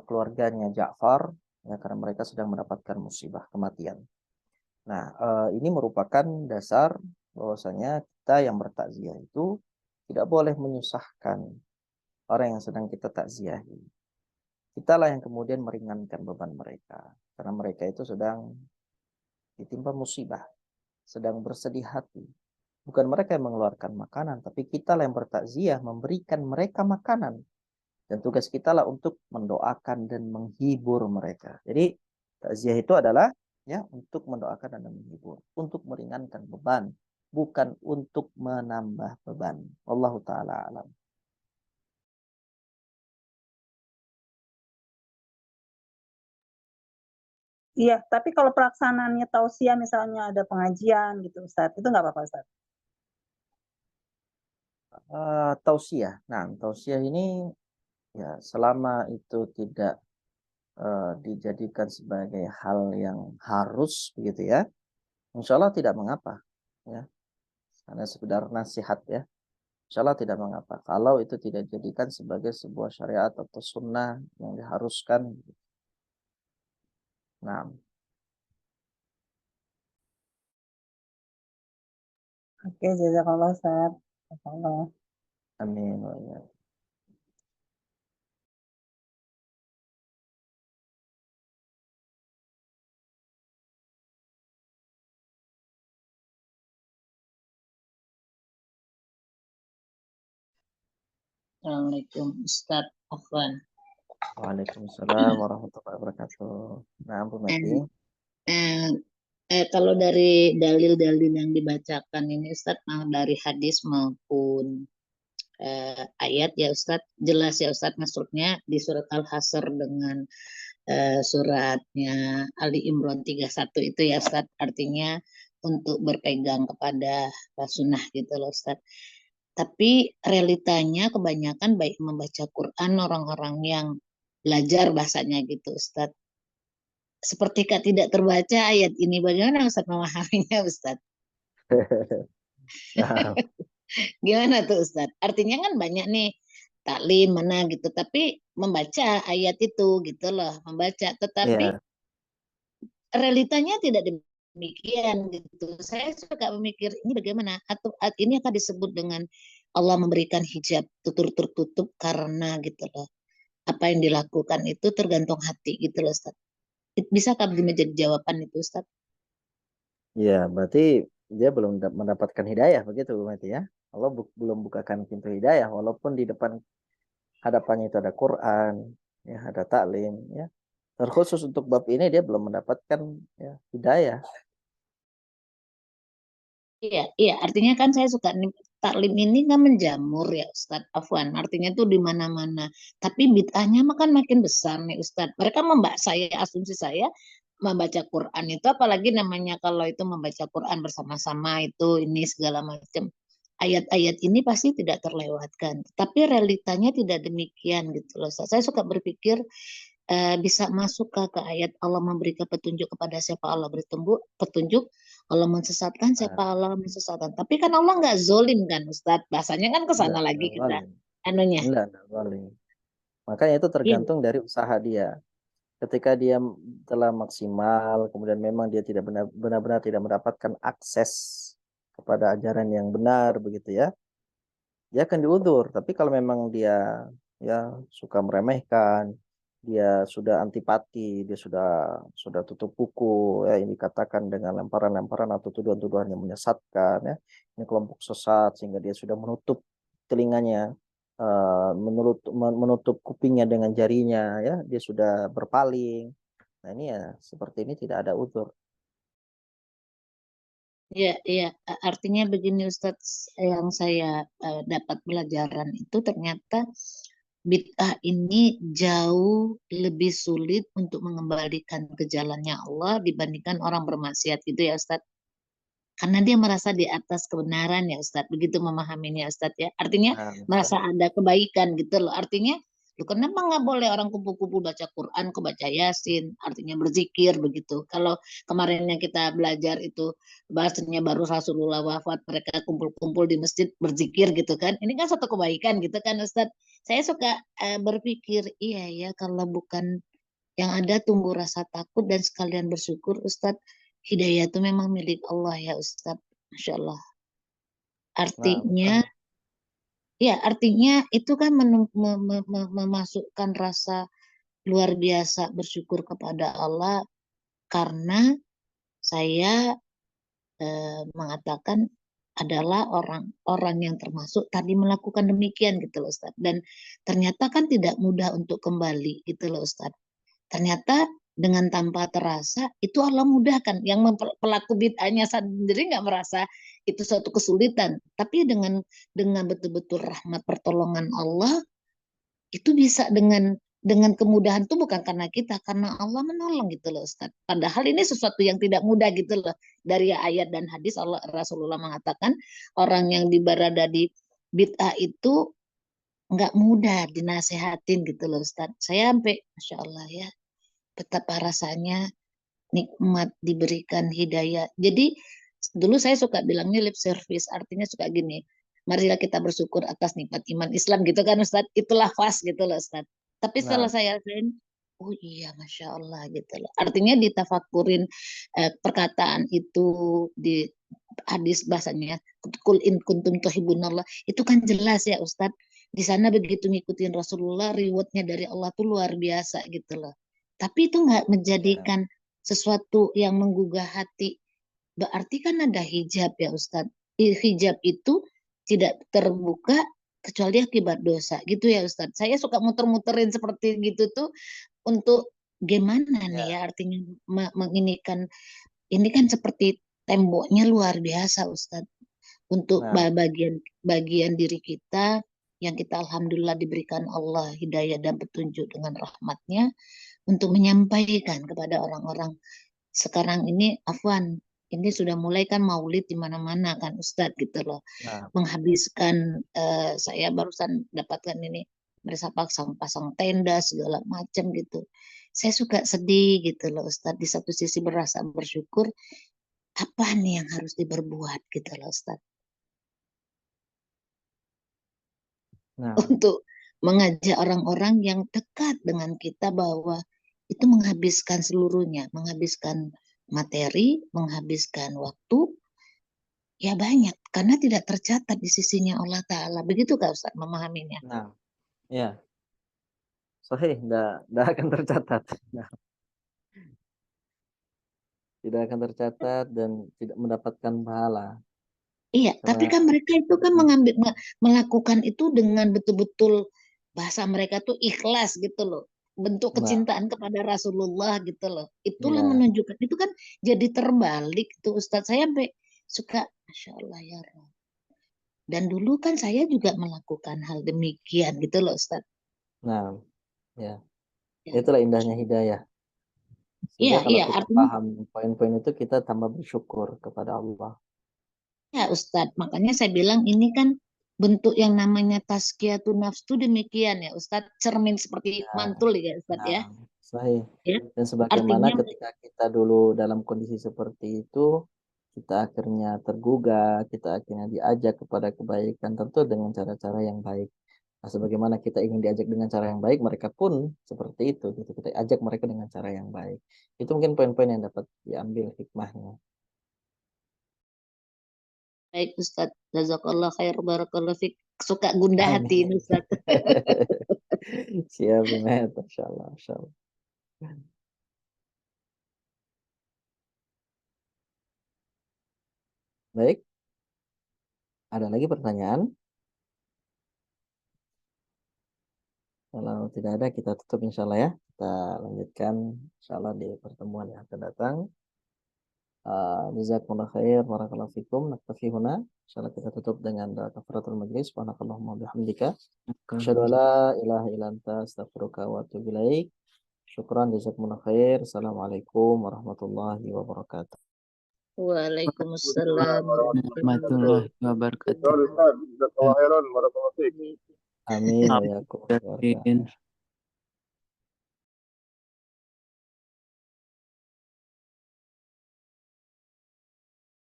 keluarganya Ja'far ya karena mereka sedang mendapatkan musibah kematian. Nah, ini merupakan dasar bahwasanya kita yang bertakziah itu tidak boleh menyusahkan orang yang sedang kita takziahi. Kitalah yang kemudian meringankan beban mereka karena mereka itu sedang ditimpa musibah, sedang bersedih hati. Bukan mereka yang mengeluarkan makanan, tapi kita yang bertakziah memberikan mereka makanan. Dan tugas kita lah untuk mendoakan dan menghibur mereka. Jadi takziah itu adalah ya untuk mendoakan dan menghibur, untuk meringankan beban, bukan untuk menambah beban. Wallahu taala alam.
Iya, tapi kalau pelaksanaannya tausiah misalnya ada pengajian gitu Ustaz, itu nggak apa-apa Ustaz?
Tausiah. Nah, tausiah ini ya selama itu tidak dijadikan sebagai hal yang harus begitu ya, insya Allah tidak mengapa ya, karena sekedar nasihat ya, insya Allah tidak mengapa kalau itu tidak dijadikan sebagai sebuah syariat atau sunnah yang diharuskan. Nah,
Oke, jazakallah Ustaz. Jazakallah.
amin wa iyyakum.
Assalamualaikum Ustadz Afwan.
Waalaikumsalam warahmatullahi wabarakatuh. Nah, Bu Meti.
Kalau dari dalil-dalil yang dibacakan ini Ustadz, dari hadis maupun ayat ya Ustadz, jelas ya Ustadz, maksudnya di surat Al-Hasr dengan suratnya Ali Imran 31 itu ya Ustadz, artinya untuk berpegang kepada sunnah gitu loh Ustadz. Tapi realitanya kebanyakan baik membaca Quran orang-orang yang belajar bahasanya gitu Ustadz. seperti tidak terbaca ayat ini. Bagaimana Ustaz memahaminya Ustaz?
Nah,
Gimana tuh Ustaz? Artinya kan banyak nih taklim mana gitu, tapi membaca ayat itu gitu loh, membaca. Tetapi
ya,
realitanya tidak demikian gitu. Saya suka memikir ini bagaimana atau ini akan disebut dengan Allah memberikan hijab tertutup karena gitu loh. Apa yang dilakukan itu tergantung hati gitu loh Ustaz. Bisakah menjadi jawaban itu Ustaz?
ya, berarti dia belum mendapatkan hidayah begitu berarti ya. Allah belum bukakan pintu hidayah, walaupun di depan hadapannya itu ada Quran, ya, ada taklim, ya. Terkhusus untuk bab ini dia belum mendapatkan, ya, hidayah.
Iya, iya. Artinya kan saya suka nih, taklim ini kan menjamur ya Ustadz Afwan. Artinya tuh di mana-mana. Tapi bid'ahnya makan makin besar nih Ustadz. Mereka asumsi saya membaca Quran itu, apalagi namanya kalau itu membaca Quran bersama-sama itu ini segala macam. Ayat-ayat ini pasti tidak terlewatkan. Tapi realitanya tidak demikian gitu loh. Saya suka berpikir bisa masuk ke ayat Allah memberikan petunjuk kepada siapa Allah beri petunjuk, Allah mensesatkan siapa
Nah,
Allah mensesatkan. Tapi kan Allah nggak zolim kan Ustadz, bahasanya kan ke sana lagi
enggak
kita
zalim.
anunya.
Enggak zalim. Makanya itu
Iya,
tergantung dari usaha dia. Ketika dia telah maksimal, kemudian memang dia tidak benar-benar tidak mendapatkan akses kepada ajaran yang benar begitu ya, dia akan diudur. Tapi kalau memang dia, ya, suka meremehkan, dia sudah antipati, dia sudah tutup buku, ya, ini dikatakan dengan lemparan-lemparan atau tuduhan-tuduhan yang menyesatkan, ya, ini kelompok sesat, sehingga dia sudah menutup telinganya, menutup kupingnya dengan jarinya, ya, dia sudah berpaling. Nah, ini ya seperti ini tidak ada udur.
iya, iya. Artinya begini Ustadz, yang saya dapat pelajaran itu ternyata bid'ah ini jauh lebih sulit untuk mengembalikan ke jalannya Allah dibandingkan orang bermaksiat gitu ya Ustadz. Karena dia merasa di atas kebenaran ya Ustadz, begitu memahaminya Ustadz ya. Artinya
Nah,
merasa ada kebaikan gitu loh. Artinya, lu kenapa nggak boleh orang kumpul-kumpul baca Quran, baca Yasin, artinya berzikir begitu. Kalau kemarin yang kita belajar itu bahasanya baru Rasulullah wafat, mereka kumpul-kumpul di masjid berzikir gitu kan. Ini kan satu kebaikan gitu kan Ustadz. Saya suka berpikir, iya ya kalau bukan yang ada tunggu rasa takut dan sekalian bersyukur Ustadz. Hidayah itu memang milik Allah ya Ustadz. Masya Allah.
nah,
Artinya,
betul.
ya artinya itu kan memasukkan rasa luar biasa bersyukur kepada Allah karena saya mengatakan adalah orang-orang yang termasuk tadi melakukan demikian gitu loh Ustadz. Dan ternyata kan tidak mudah untuk kembali gitu loh Ustadz. Ternyata dengan tanpa terasa itu Allah mudahkan. Yang pelaku bid'ahnya sendiri nggak merasa itu suatu kesulitan, tapi dengan betul-betul rahmat pertolongan Allah itu bisa dengan kemudahan itu bukan karena kita, karena Allah menolong gitu loh Ustaz. Padahal ini sesuatu yang tidak mudah gitu loh. Dari ayat dan hadis Allah Rasulullah mengatakan orang yang berada di bid'ah itu nggak mudah dinasehatin gitu loh Ustaz. Saya sampai Masya Allah ya, betapa rasanya nikmat diberikan hidayah. Jadi dulu saya suka bilangnya lip service, artinya suka gini, marilah kita bersyukur atas nikmat iman Islam gitu kan Ustaz, itulah pas gitu loh Ustaz. Tapi setelah
Nah,
saya rasain, oh iya Masya Allah gitu loh. Artinya ditafakurin perkataan itu di hadis bahasanya, kul in kuntum tuhibunallah, itu kan jelas ya Ustaz. Di sana begitu ngikutin Rasulullah, rewardnya dari Allah tuh luar biasa gitu loh. Tapi itu nggak
ya.
menjadikan sesuatu yang menggugah hati. Berarti kan ada hijab ya Ustadz. Hijab itu tidak terbuka kecuali akibat dosa gitu ya Ustadz. Saya suka muter-muterin seperti gitu tuh untuk gimana nih ya
Ya.
artinya menginikan ini kan seperti temboknya luar biasa Ustadz untuk
Nah,
bagian bagian diri kita yang kita alhamdulillah diberikan Allah hidayah dan petunjuk dengan rahmatnya untuk menyampaikan kepada orang-orang sekarang ini Afwan ini sudah mulai kan maulid di mana-mana kan Ustadz gitu loh
nah,
menghabiskan saya barusan dapatkan ini mereka pasang-pasang tenda segala macam gitu saya suka sedih gitu loh Ustadz. Di satu sisi berasa bersyukur, apa nih yang harus diperbuat gitu loh Ustadz.
Nah,
Untuk mengajak orang-orang yang dekat dengan kita bahwa itu menghabiskan seluruhnya, menghabiskan materi, menghabiskan waktu, ya banyak, karena tidak tercatat di sisinya Allah Ta'ala. Begitu Kak Ustaz memahaminya?
nah, ya, sahih, nggak akan tercatat. Nah, tidak akan tercatat dan tidak mendapatkan pahala.
Iya, tapi
Karena
kan mereka itu kan melakukan itu dengan betul-betul bahasa mereka tuh ikhlas gitu loh. Bentuk
nah,
kecintaan kepada Rasulullah gitu loh. Itulah
ya,
menunjukkan, itu kan jadi terbalik tuh Ustadz. Saya sampai suka, Masya Allah ya Rob. Dan dulu kan saya juga melakukan hal demikian gitu loh Ustadz.
nah, ya,
Ya.
itulah indahnya hidayah.
Iya,
Sehingga kalau
iya,
kita
artinya
paham poin-poin itu, kita tambah bersyukur kepada Allah.
ya Ustadz. Makanya saya bilang ini kan bentuk yang namanya tazkiyatun nafs itu demikian ya Ustadz. Cermin seperti
Ya,
mantul ya Ustadz ya.
nah, sahih.
Ya,
Dan sebagaimana
artinya
ketika kita dulu dalam kondisi seperti itu, kita akhirnya tergugah, kita akhirnya diajak kepada kebaikan, tentu dengan cara-cara yang baik. Nah, sebagaimana kita ingin diajak dengan cara yang baik, mereka pun seperti itu. Gitu. Kita ajak mereka dengan cara yang baik. Itu mungkin poin-poin yang dapat diambil hikmahnya.
baik Ustadz. Jazakallah khair barakallah fik. Suka gundah hati ini
Amin.
Ustadz.
Siap, Junaid. Masya Allah. Masya Allah. Baik, ada lagi pertanyaan? Kalau tidak ada, kita tutup insya Allah ya. Kita lanjutkan insya Allah di pertemuan yang akan datang. Jazakumullah khair, barakallahu fikum. Naktafi huna. Insyaallah kita tutup dengan doa kafaratul majlis. Subhanakallahumma bihamdika. Asyhadu an la ilaha illa anta astaghfiruka wa atubu ilaik. Syukran, jazakumullah khair. Assalamualaikum warahmatullahi wabarakatuh.
Waalaikumsalam
warahmatullahi wabarakatuh.
Jazakallah khairan, barakallahu fiik.
Amin wa yakum.
Amin.